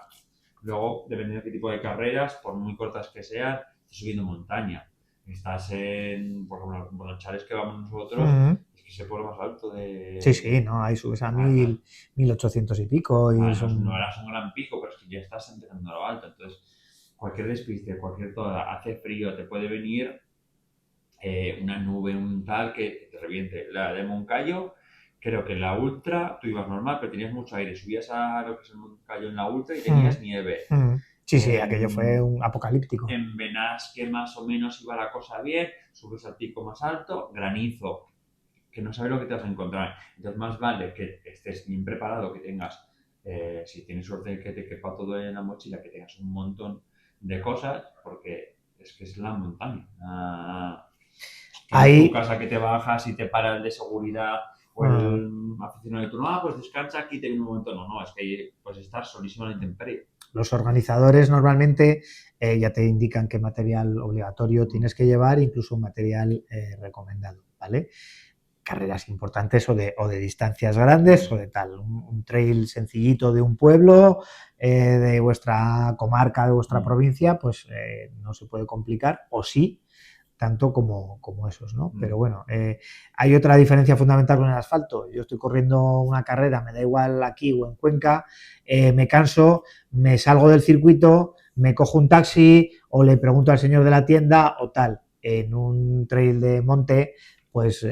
Luego, dependiendo de qué tipo de carreras, por muy cortas que sean, estás subiendo montaña. Estás en, por ejemplo, en los chales que vamos nosotros, es que es el pueblo más alto de... Sí, no, ahí subes a 1.800 y pico. Y no eras un gran pico, pero es que ya estás empezando a lo alto. Entonces, cualquier despiste, cualquier toda, hace frío, te puede venir una nube, un tal que te reviente. La de Moncayo, creo que en la Ultra tú ibas normal, pero tenías mucho aire. Subías a lo que es el Moncayo en la Ultra y tenías nieve. Sí, aquello fue un apocalíptico. En Benasque más o menos iba la cosa bien, subes al pico más alto, granizo, que no sabes lo que te vas a encontrar. Entonces más vale que estés bien preparado, que tengas, si tienes suerte que te quepa todo en la mochila, que tengas un montón de cosas, porque es que es la montaña. En tu casa que te bajas y te para el de seguridad o el aficionado de turno, pues descansa aquí, te viene un momento. No, es que pues estar solísimo en la intemperie. Los organizadores normalmente ya te indican qué material obligatorio tienes que llevar, incluso un material recomendado, ¿vale? Carreras importantes o de distancias grandes o de tal. Un trail sencillito de un pueblo, de vuestra comarca, de vuestra provincia, pues no se puede complicar, o sí, tanto como esos, ¿no? Pero bueno, hay otra diferencia fundamental con el asfalto. Yo estoy corriendo una carrera, me da igual aquí o en Cuenca, me canso, me salgo del circuito, me cojo un taxi o le pregunto al señor de la tienda o tal. En un trail de monte, pues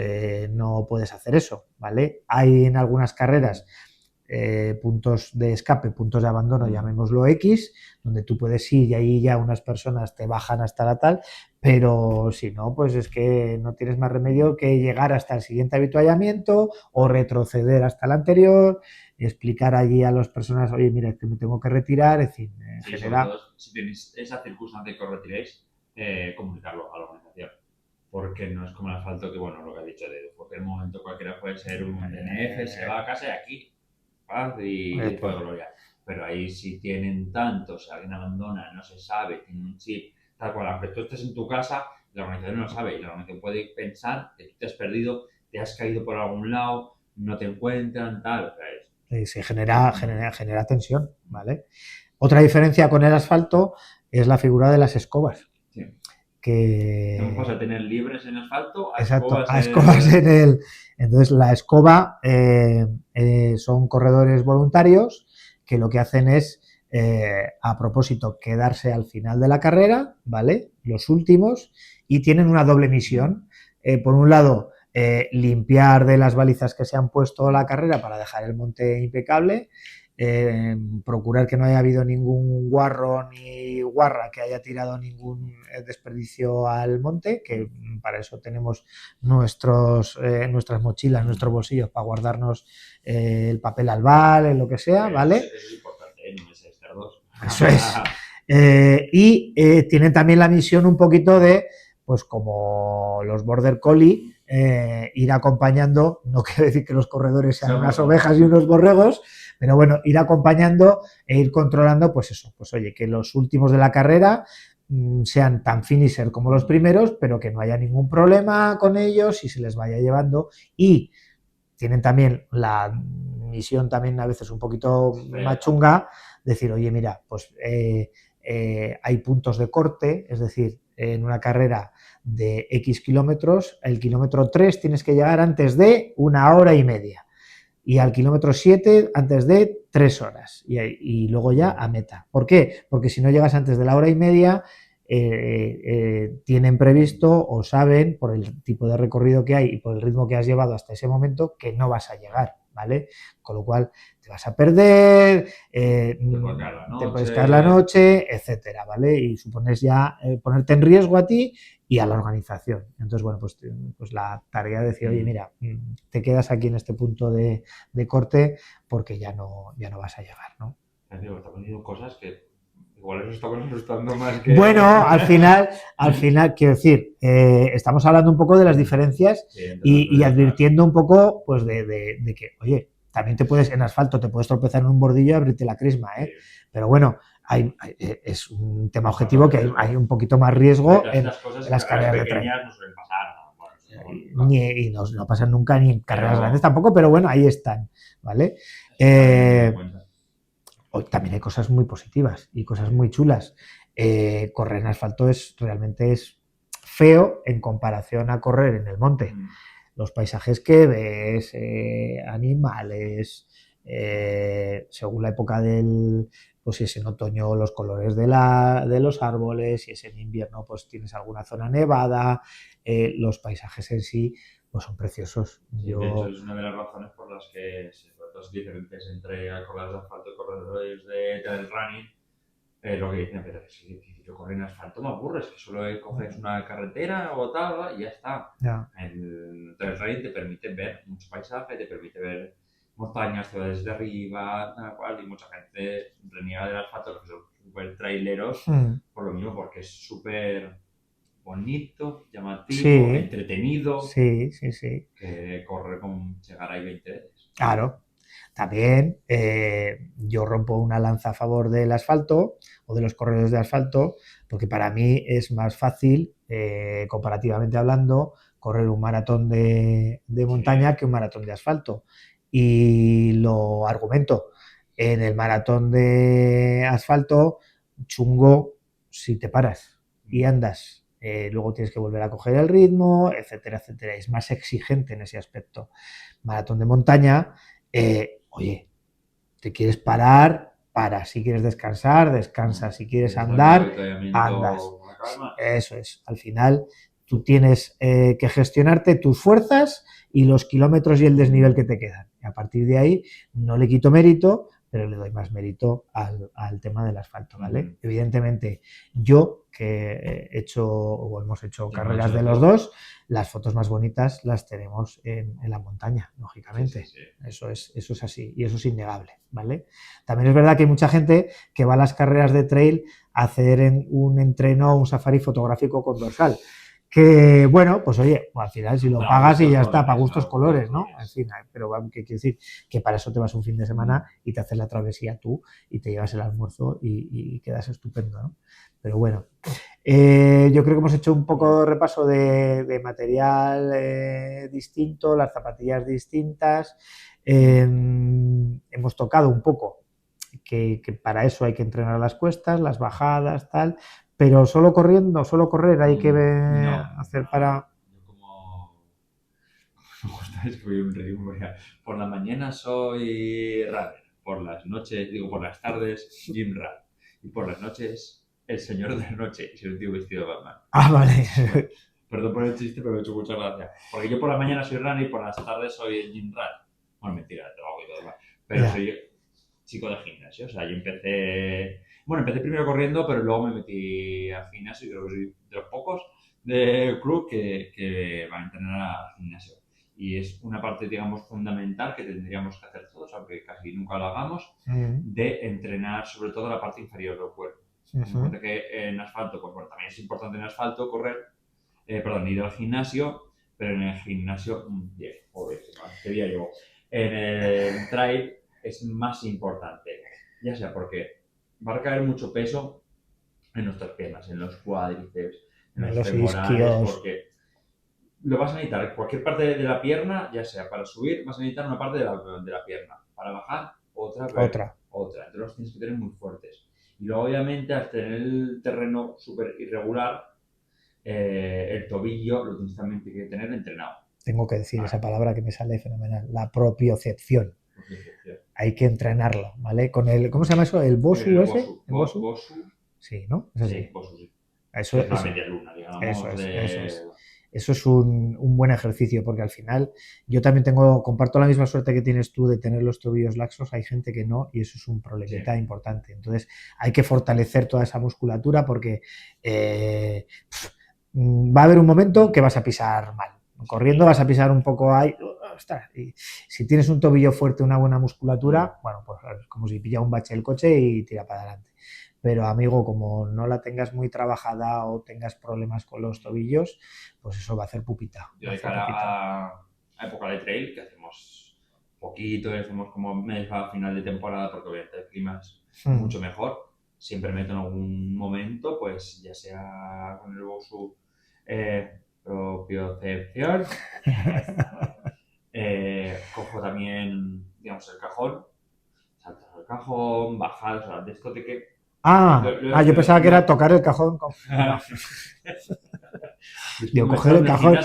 no puedes hacer eso, ¿vale? Hay en algunas carreras puntos de escape, puntos de abandono, llamémoslo X, donde tú puedes ir y ahí ya unas personas te bajan hasta la tal, pero si no, pues es que no tienes más remedio que llegar hasta el siguiente avituallamiento o retroceder hasta el anterior, explicar allí a las personas, oye, mira, es que me tengo que retirar, es decir, sí, sobre todo, si tenéis esa circunstancia que os retiréis, comunicarlo a la organización. Porque no es como el asfalto que, bueno, lo que ha dicho, de cualquier momento cualquiera puede ser un DNF, se va a casa y aquí, paz y después de gloria. Pero ahí si tienen tantos, si alguien abandona, no se sabe, tiene un chip, tal cual, aunque tú estés en tu casa, la organización no lo sabe y la organización puede pensar que tú te has perdido, te has caído por algún lado, no te encuentran, tal, o sea, se genera tensión, ¿vale? Otra diferencia con el asfalto es la figura de las escobas. Sí. Que... Vamos a tener libres en asfalto, exacto, escobas en el... Entonces, la escoba son corredores voluntarios que lo que hacen es, a propósito, quedarse al final de la carrera, ¿vale? Los últimos, y tienen una doble misión. Por un lado, limpiar de las balizas que se han puesto la carrera para dejar el monte impecable, procurar que no haya habido ningún guarro ni guarra que haya tirado ningún desperdicio al monte, que para eso tenemos nuestras mochilas, nuestros bolsillos para guardarnos el papel albal, lo que sea, ¿vale? Es importante, no me seas cerdos. Eso es. Y tienen también la misión un poquito de, pues como los Border Collie, ir acompañando, no quiero decir que los corredores sean unas ovejas y unos borregos, pero bueno, ir acompañando e ir controlando, pues eso, pues oye, que los últimos de la carrera sean tan finisher como los primeros, pero que no haya ningún problema con ellos y se les vaya llevando. Y tienen también la misión también a veces un poquito más chunga, decir, oye, mira, pues hay puntos de corte, es decir, en una carrera de X kilómetros, el kilómetro 3 tienes que llegar antes de 1 hora y media y al kilómetro 7 antes de 3 horas y luego ya a meta. ¿Por qué? Porque si no llegas antes de la hora y media, tienen previsto o saben, por el tipo de recorrido que hay y por el ritmo que has llevado hasta ese momento, que no vas a llegar, ¿vale? Con lo cual te vas a perder, te puedes caer la noche, etcétera, ¿vale? Y supones ya ponerte en riesgo a ti y a la organización. Entonces, bueno, pues la tarea de decir, oye, mira, te quedas aquí en este punto de corte porque ya no vas a llegar, ¿no? Te han venido cosas que igual eso está asustando más que... Bueno, al final, quiero decir, estamos hablando un poco de las diferencias y advirtiendo un poco, pues, de que, oye, también te puedes, en asfalto, te puedes tropezar en un bordillo y abrirte la crisma, ¿eh? Sí. Pero bueno, es un tema objetivo que hay un poquito más riesgo en las carreras de trail. No suelen pasar, ¿no? Y no pasan nunca ni en carreras grandes tampoco, pero bueno, ahí están, ¿vale? También hay cosas muy positivas y cosas muy chulas. Correr en asfalto realmente es feo en comparación a correr en el monte. Los paisajes que ves, animales, según la época pues si es en otoño los colores de los árboles, si es en invierno pues tienes alguna zona nevada, los paisajes en sí pues son preciosos. De hecho, es una de las razones por las que los diferentes entre corredores de asfalto y corredores de trail running, lo que dicen, pero si yo corro en asfalto me aburres, que solo coges una carretera o tal y ya está. Yeah. El trail running te permite ver mucho paisaje, te permite ver montañas, te ves desde arriba, tal cual, y mucha gente reniega del asfalto, que son súper traileros, por lo mismo, porque es súper bonito, llamativo, entretenido. Sí. Que corre con llegar ahí 20 veces. Claro. También yo rompo una lanza a favor del asfalto o de los corredores de asfalto, porque para mí es más fácil, comparativamente hablando, correr un maratón de montaña que un maratón de asfalto. Y lo argumento. En el maratón de asfalto, chungo si te paras y andas. Luego tienes que volver a coger el ritmo, etcétera, etcétera. Es más exigente en ese aspecto. Maratón de montaña, oye, te quieres parar, para. Si quieres descansar, descansa. Si quieres andar, andas. Eso es. Al final, tú tienes que gestionarte tus fuerzas y los kilómetros y el desnivel que te quedan. Y a partir de ahí, no le quito mérito, pero le doy más mérito al tema del asfalto, ¿vale? Evidentemente, yo que he hecho o hemos hecho carreras de los dos, las fotos más bonitas las tenemos en la montaña, lógicamente. Sí. Eso es así y eso es innegable, ¿vale? También es verdad que hay mucha gente que va a las carreras de trail a hacer un entreno, un safari fotográfico con dorsal. Que, bueno, pues oye, al final si lo pagas y ya está, para gustos colores, ¿no? En fin, pero ¿qué quiero decir? Que para eso te vas un fin de semana y te haces la travesía tú y te llevas el almuerzo y quedas estupendo, ¿no? Pero bueno, yo creo que hemos hecho un poco de repaso de material distinto, las zapatillas distintas, hemos tocado un poco que para eso hay que entrenar las cuestas, las bajadas, tal. Pero solo correr hay que hacer para... Me gusta escribir un ritmo. Por la mañana soy runner, por las noches, por las tardes, gym run. Y por las noches, el señor de la noche. Y soy un tío vestido de Batman. Ah, vale. Perdón por el chiste, pero me ha hecho mucha gracia. Porque yo por la mañana soy runner y por las tardes soy el gym run. Bueno, mentira, te lo hago y todo demás. Pero soy chico de gimnasio. O sea, yo empecé primero corriendo, pero luego me metí al gimnasio y creo que soy de los pocos del club que va a entrenar al gimnasio. Y es una parte, digamos, fundamental que tendríamos que hacer todos, aunque casi nunca lo hagamos, de entrenar sobre todo la parte inferior del cuerpo. Porque que en asfalto, pues bueno, también es importante en asfalto correr, ir al gimnasio, pero en el gimnasio, joder, qué día llevo. En el trail es más importante, ya sea porque va a recaer mucho peso en nuestras piernas, en los cuádriceps, en los femorales, porque lo vas a necesitar cualquier parte de la pierna, ya sea para subir, vas a necesitar una parte de la pierna, para bajar otra. Entonces los tienes que tener muy fuertes. Y luego obviamente al tener el terreno súper irregular, el tobillo lo tienes también que tener entrenado. Tengo que decir esa palabra que me sale fenomenal, la propiocepción. Hay que entrenarlo, ¿vale? Con el, ¿cómo se llama eso? ¿El BOSU ese? ¿El BOSU? Sí, ¿no? Es así. Sí, BOSU, sí. Eso, Es la eso, media luna, digamos. eso es, de... eso es. Eso es un buen ejercicio, porque al final yo también comparto la misma suerte que tienes tú de tener los tobillos laxos, hay gente que no, y eso es un problemita importante. Entonces hay que fortalecer toda esa musculatura porque va a haber un momento que vas a pisar mal. Corriendo vas a pisar un poco ahí, ostras, y si tienes un tobillo fuerte, una buena musculatura, bueno, pues es como si pilla un bache el coche y tira para adelante. Pero amigo, como no la tengas muy trabajada o tengas problemas con los tobillos, pues eso va a hacer pupita. Yo de cara a época de trail, que hacemos poquito, y hacemos como mes a final de temporada, porque obviamente el clima es mucho mejor, siempre meto en algún momento, pues ya sea con el Bosu propiocepción, cojo también, digamos, el cajón, saltas al cajón, bajas, o sea, de esto de que... yo pensaba que era tocar el cajón. No. Yo coger el cajón.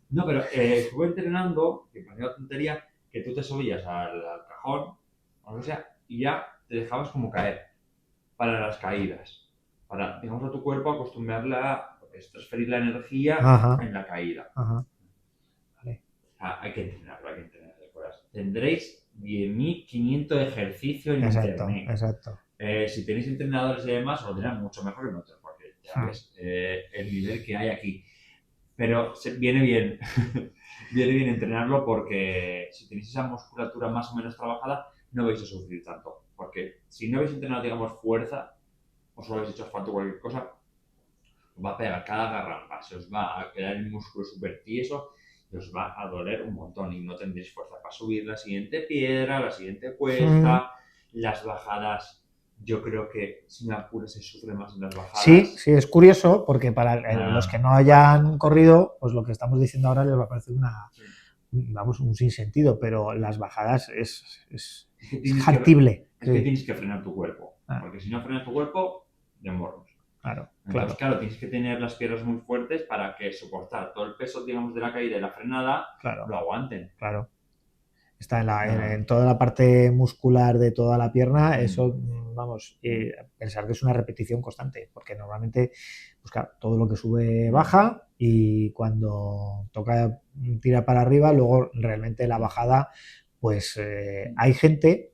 No, pero estuve entrenando, que parecía una tontería, que tú te subías al cajón, o lo que sea, y ya te dejabas como caer para las caídas. Para, digamos, a tu cuerpo acostumbrarle a transferir la energía en la caída. Vale. O sea, hay que entrenarlo, hay que entrenarlo. Tendréis 10.500 ejercicios en internet. Exacto. Si tenéis entrenadores y demás, os lo dirán mucho mejor que nosotros, porque ya ves el nivel que hay aquí. Pero viene bien, viene bien entrenarlo porque si tenéis esa musculatura más o menos trabajada, no vais a sufrir tanto. Porque si no habéis entrenado, digamos, fuerza, o solo habéis hecho asfalto o cualquier cosa, os va a pegar cada garramba, se os va a quedar el músculo súper tieso y os va a doler un montón y no tendréis fuerza para subir la siguiente piedra, la siguiente cuesta, las bajadas. Yo creo que si me apuras se sufre más en las bajadas. Sí, es curioso porque para los que no hayan corrido, pues lo que estamos diciendo ahora les va a parecer un sinsentido, pero las bajadas es factible. Es que tienes que frenar tu cuerpo, porque si no frenas tu cuerpo, de morros. Entonces, claro, tienes que tener las piernas muy fuertes para que soportar todo el peso, digamos, de la caída y la frenada lo aguanten. Claro. Está en toda la parte muscular de toda la pierna, eso, vamos, pensar que es una repetición constante, porque normalmente, pues claro, todo lo que sube baja y cuando toca tira para arriba, luego realmente la bajada, pues hay gente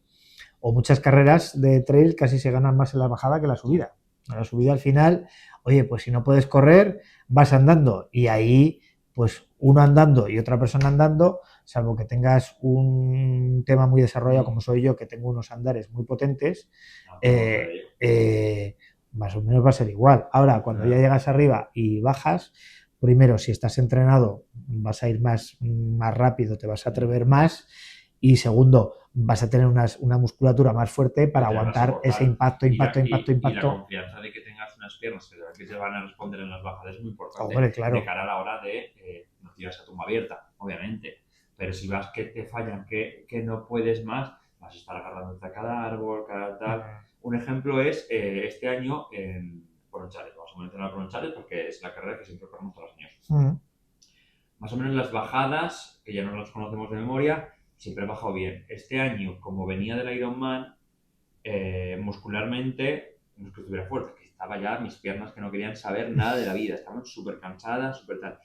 o muchas carreras de trail casi se ganan más en la bajada que en la subida. En la subida al final, oye, pues si no puedes correr, vas andando y ahí, pues uno andando y otra persona andando, salvo que tengas un tema muy desarrollado como soy yo, que tengo unos andares muy potentes, más o menos va a ser igual. Ahora, cuando ya llegas arriba y bajas, primero, si estás entrenado, vas a ir más rápido, te vas a atrever más, y segundo, vas a tener una musculatura más fuerte para aguantar ese impacto. Y la confianza de que tengas unas piernas que te van a responder en las bajadas es muy importante. Hombre, claro. De cara a la hora de no tiras a tumba abierta, obviamente. Pero si vas que te fallan, que no puedes más, vas a estar agarrándote a cada árbol, cada tal. Un ejemplo es este año en Poronchales. Vamos a mencionar Poronchales porque es la carrera que siempre corremos todos los años. Más o menos las bajadas, que ya no las conocemos de memoria, siempre he bajado bien. Este año, como venía del Ironman, muscularmente, no es que estuviera fuerte, que estaba ya mis piernas que no querían saber nada de la vida, estaban súper cansadas, súper tal.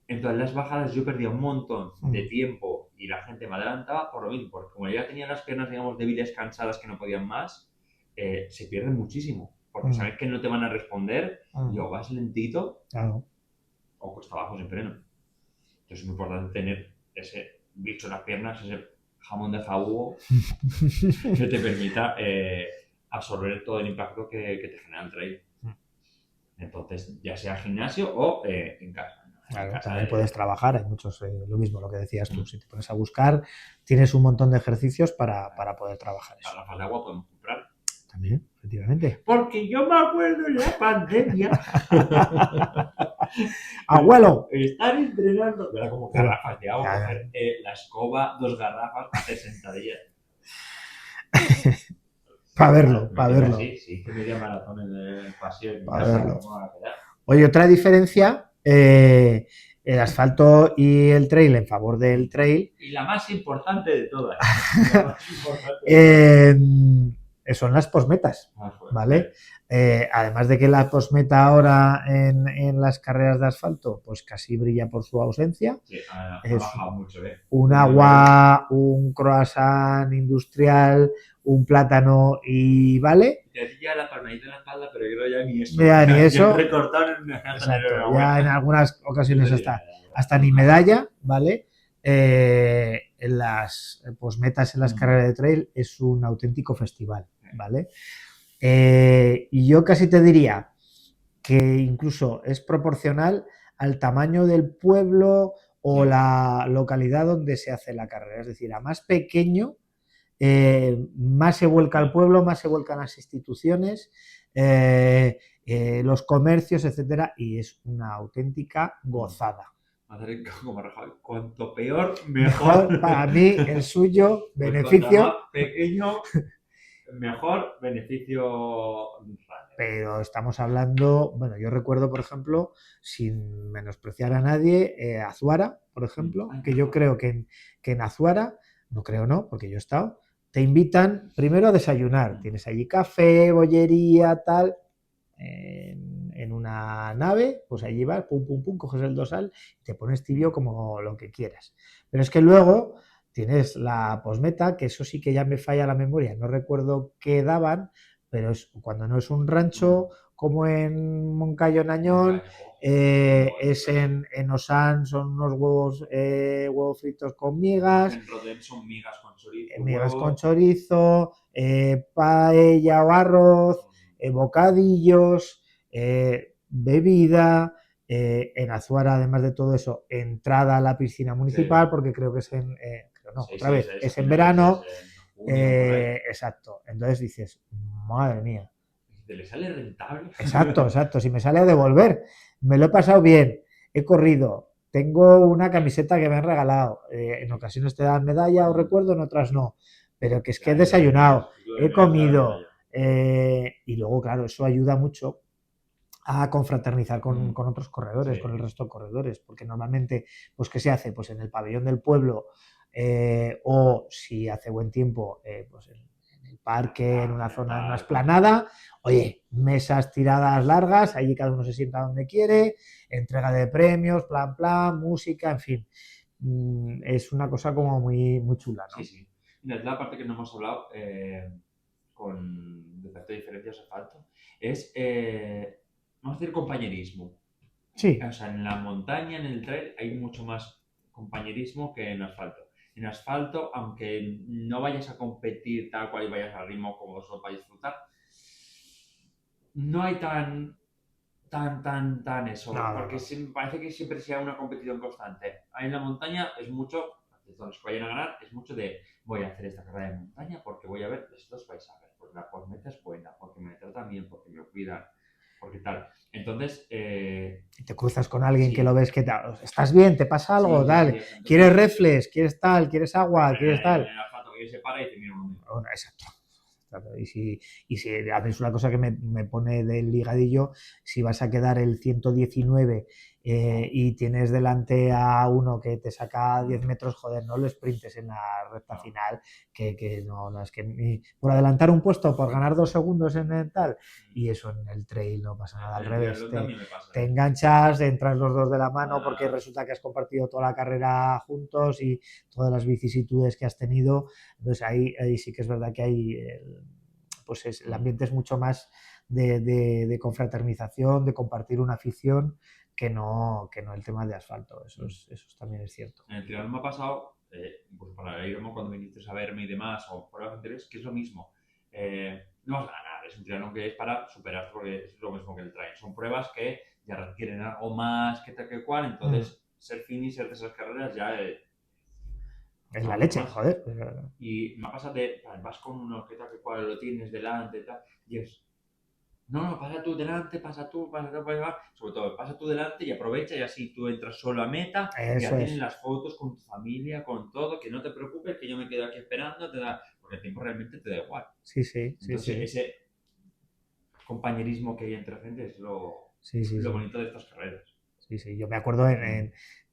Entonces las bajadas yo perdía un montón de tiempo y la gente me adelantaba por lo mismo, porque como ya tenía las piernas, digamos, débiles, cansadas, que no podían más, se pierden muchísimo, porque sabes que no te van a responder y o vas lentito o cuesta abajo sin freno. Entonces es muy importante tener ese bicho en las piernas, ese jamón de jabugo que te permita absorber todo el impacto que te genera el trail. Entonces, ya sea gimnasio o en casa. Claro, también puedes trabajar, hay muchos, lo mismo lo que decías tú, si te pones a buscar, tienes un montón de ejercicios para poder trabajar eso. Garrafas de agua podemos comprar. También, efectivamente. Porque yo me acuerdo en la pandemia. ¡Abuelo! Estar entrenando. Era como garrafas de agua, coger la escoba, 2 garrafas, hacer sentadillas. Para verlo. Sí, que media maratón en el paseo. Para verlo. Oye, otra diferencia, el asfalto y el trail en favor del trail. Y la más importante de todas. son las posmetas, Joder. ¿vale? Además de que la posmeta ahora en las carreras de asfalto, pues casi brilla por su ausencia. Sí, ha Es bajado mucho, un agua, un croissant industrial, un plátano y vale. Te hacía la palmadita en la espalda, pero yo creo ya ni eso. Ya ni Ya eso. recortaron una Exacto, ya en algunas ocasiones Eso ya, hasta ni medalla, ¿vale? En las posmetas en las carreras de trail es un auténtico festival, ¿vale? Y yo casi te diría que incluso es proporcional al tamaño del pueblo o Sí. la localidad donde se hace la carrera. Es decir, a más pequeño, más se vuelca el pueblo, más se vuelcan las instituciones, los comercios, etcétera, y es una auténtica gozada. Hacer como Rajoy, cuanto peor, Mejor mejor. para mí el suyo, Pues beneficio. cuanto más pequeño, mejor beneficio. Pero estamos hablando, bueno, yo recuerdo, por ejemplo, sin menospreciar a nadie, Azuara, por ejemplo, que yo creo que en Azuara, no creo no, porque yo he estado, te invitan primero a desayunar. Tienes allí café, bollería, tal, en una nave, pues allí vas, pum, pum, pum, coges el dosal y te pones tibio como lo que quieras. Pero es que luego tienes la posmeta, que eso sí que ya me falla la memoria, no recuerdo qué daban, pero es, cuando no es un rancho como en Moncayo Nañón, es en Ossán, son unos huevos fritos con migas, En Rodén son migas con chorizo, migas huevo. con chorizo, paella o arroz, bocadillos, bebida, en Azuara, además de todo eso, entrada a la piscina municipal, Sí. porque creo que es en, no, Sí, otra sí, vez, sí, es sí, en verano, junio, por ahí. exacto. Entonces dices, madre mía. ¿Te le sale rentable? Exacto, exacto. Si me sale a devolver, me lo he pasado bien, he corrido, tengo una camiseta que me han regalado. En ocasiones te dan medalla o recuerdo, en otras no. Pero que es que he desayunado, he comido. Y luego, claro, eso ayuda mucho a confraternizar con otros corredores, Sí. con el resto de corredores, porque normalmente, pues, ¿qué se hace? Pues en el pabellón del pueblo, o si hace buen tiempo, pues en el parque, en una zona, en una esplanada, oye, mesas tiradas largas, allí cada uno se sienta donde quiere, entrega de premios, plan, plan, música, en fin. Es una cosa como muy, muy chula, ¿no? Sí, sí. Mira, es la parte que no hemos hablado con respecto a diferencias asfalto. Es, vamos a decir, compañerismo. Sí. O sea, en la montaña, en el trail, hay mucho más compañerismo que en asfalto. En asfalto, aunque no vayas a competir tal cual y vayas al ritmo como solo para disfrutar, no hay tan eso, No, porque no. parece que siempre sea una competición constante. Ahí en la montaña es mucho, los que vayan a ganar, es mucho de voy a hacer esta carrera de montaña porque voy a ver estos paisajes, porque la posmeta es buena, porque me tratan bien, porque me cuidan, porque tal. Entonces, te cruzas con alguien sí. que lo ves que estás bien, te pasa algo, Sí, tal, sí, entonces, quieres reflex, quieres tal, quieres agua, quieres tal. En el asfalto que se para y te mira uno mismo. Bueno, exacto. Y si haces una cosa que me pone del ligadillo, si vas a quedar el 119 y tienes delante a uno que te saca 10 metros, joder, no lo sprintes en la recta final, que no es que por adelantar un puesto, por ganar 2 segundos en el tal, y eso en el trail no pasa nada, al revés. Te enganchas, entras los dos de la mano porque resulta que has compartido toda la carrera juntos y todas las vicisitudes que has tenido. Entonces ahí sí que es verdad que hay, pues el ambiente es mucho más de confraternización, de compartir una afición, que no el tema de asfalto. Eso también es cierto. En el triatlón me ha pasado, pues para el Ironman cuando viniste a verme y demás, o pruebas anteriores, que es lo mismo. No vas a ganar, es un triatlón que es para superar, porque es lo mismo que el trail. Son pruebas que ya requieren algo más que tal que cual, entonces ser finisher de esas carreras ya es la leche, más. Joder. Y me pasa de, vas con uno que tal que cual lo tienes delante, tal, y es, no, pasa tú delante, pasa tú, sobre todo, pasa tú delante y aprovecha y así tú entras solo a meta, y ya tienes las fotos con tu familia, con todo, que no te preocupes, que yo me quedo aquí esperando, porque el tiempo realmente te da igual. Sí, sí. Entonces ese compañerismo que hay entre gente es lo bonito de estas carreras. Sí, yo me acuerdo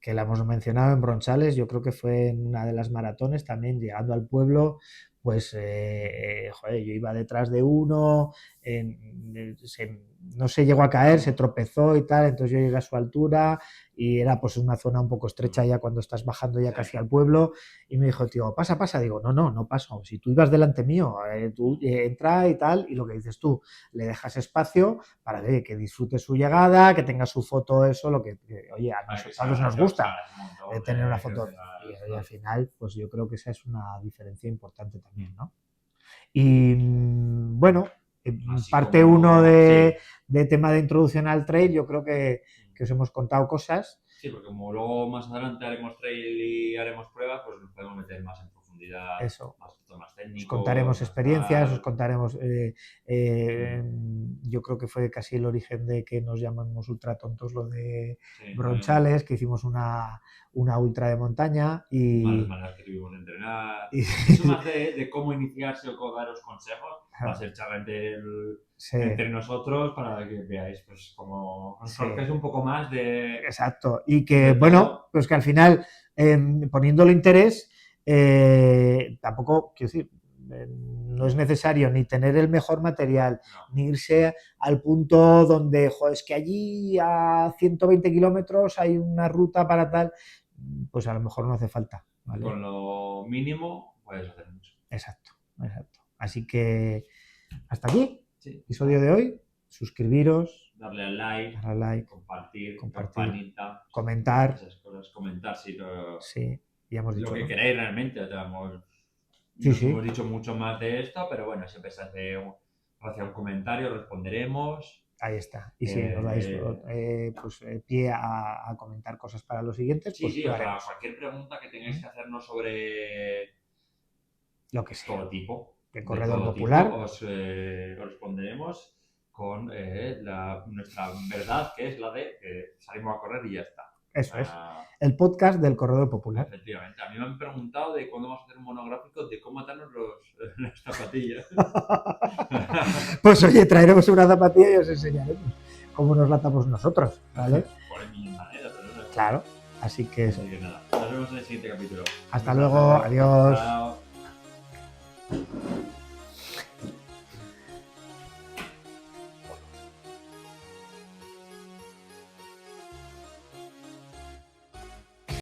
que la hemos mencionado en Bronchales, yo creo que fue en una de las maratones también, llegando al pueblo, pues joder, yo iba detrás de uno, no se llegó a caer, se tropezó y tal, entonces yo llegué a su altura y era pues una zona un poco estrecha ya cuando estás bajando ya casi al pueblo y me dijo, tío, pasa, pasa, digo, no paso, si tú ibas delante mío, tú entra y tal, y lo que dices tú, le dejas espacio para que disfrute su llegada, que tenga su foto, eso, lo que oye, a nosotros nos gusta tener una foto. Y al final, pues yo creo que esa es una diferencia importante también, ¿no? Y bueno, parte 1 de tema de introducción al trail, yo creo que os hemos contado cosas. Sí, porque como luego más adelante haremos trail y haremos pruebas, pues nos podemos meter más en profundidad, eso. más técnicos. Os contaremos experiencias, os contaremos. Yo creo que fue casi el origen de que nos llamamos ultra tontos lo de Bronchales, que hicimos una ultra de montaña y. Más maneras que tuvimos de entrenar. Eso más de cómo iniciarse o cómo daros consejos. Va a ser charla entre nosotros para que veáis pues como os conozcáis un poco más de. Exacto. Y que, bueno, pues que al final, poniéndolo interés, tampoco, quiero decir, no es necesario ni tener el mejor material, ni irse al punto donde, joder, es que allí a 120 kilómetros hay una ruta para tal, pues a lo mejor no hace falta. ¿Vale? Con lo mínimo puedes hacer mucho. Exacto. Así que hasta aquí, episodio de hoy. Suscribiros, darle al like, compartir, campanita, comentar, esas cosas, comentar si ya hemos dicho, lo que queréis realmente. Hemos dicho mucho más de esto, pero bueno, siempre se hace un comentario, responderemos. Ahí está. Y si os dais pie a comentar cosas para los siguientes, pues o sea, cualquier pregunta que tengáis que hacernos sobre lo que sea, todo tipo, el corredor popular, os responderemos con nuestra verdad, que es la de que salimos a correr y ya está. Eso es. El podcast del corredor popular. Efectivamente. A mí me han preguntado de cuándo vamos a hacer un monográfico de cómo atarnos las zapatillas. Pues oye, traeremos una zapatilla y os enseñaremos cómo nos la atamos nosotros, ¿vale? Por mil maneras, pero no. Claro. Así que nada. Nos vemos en el siguiente capítulo. Hasta luego. Adiós. Chao.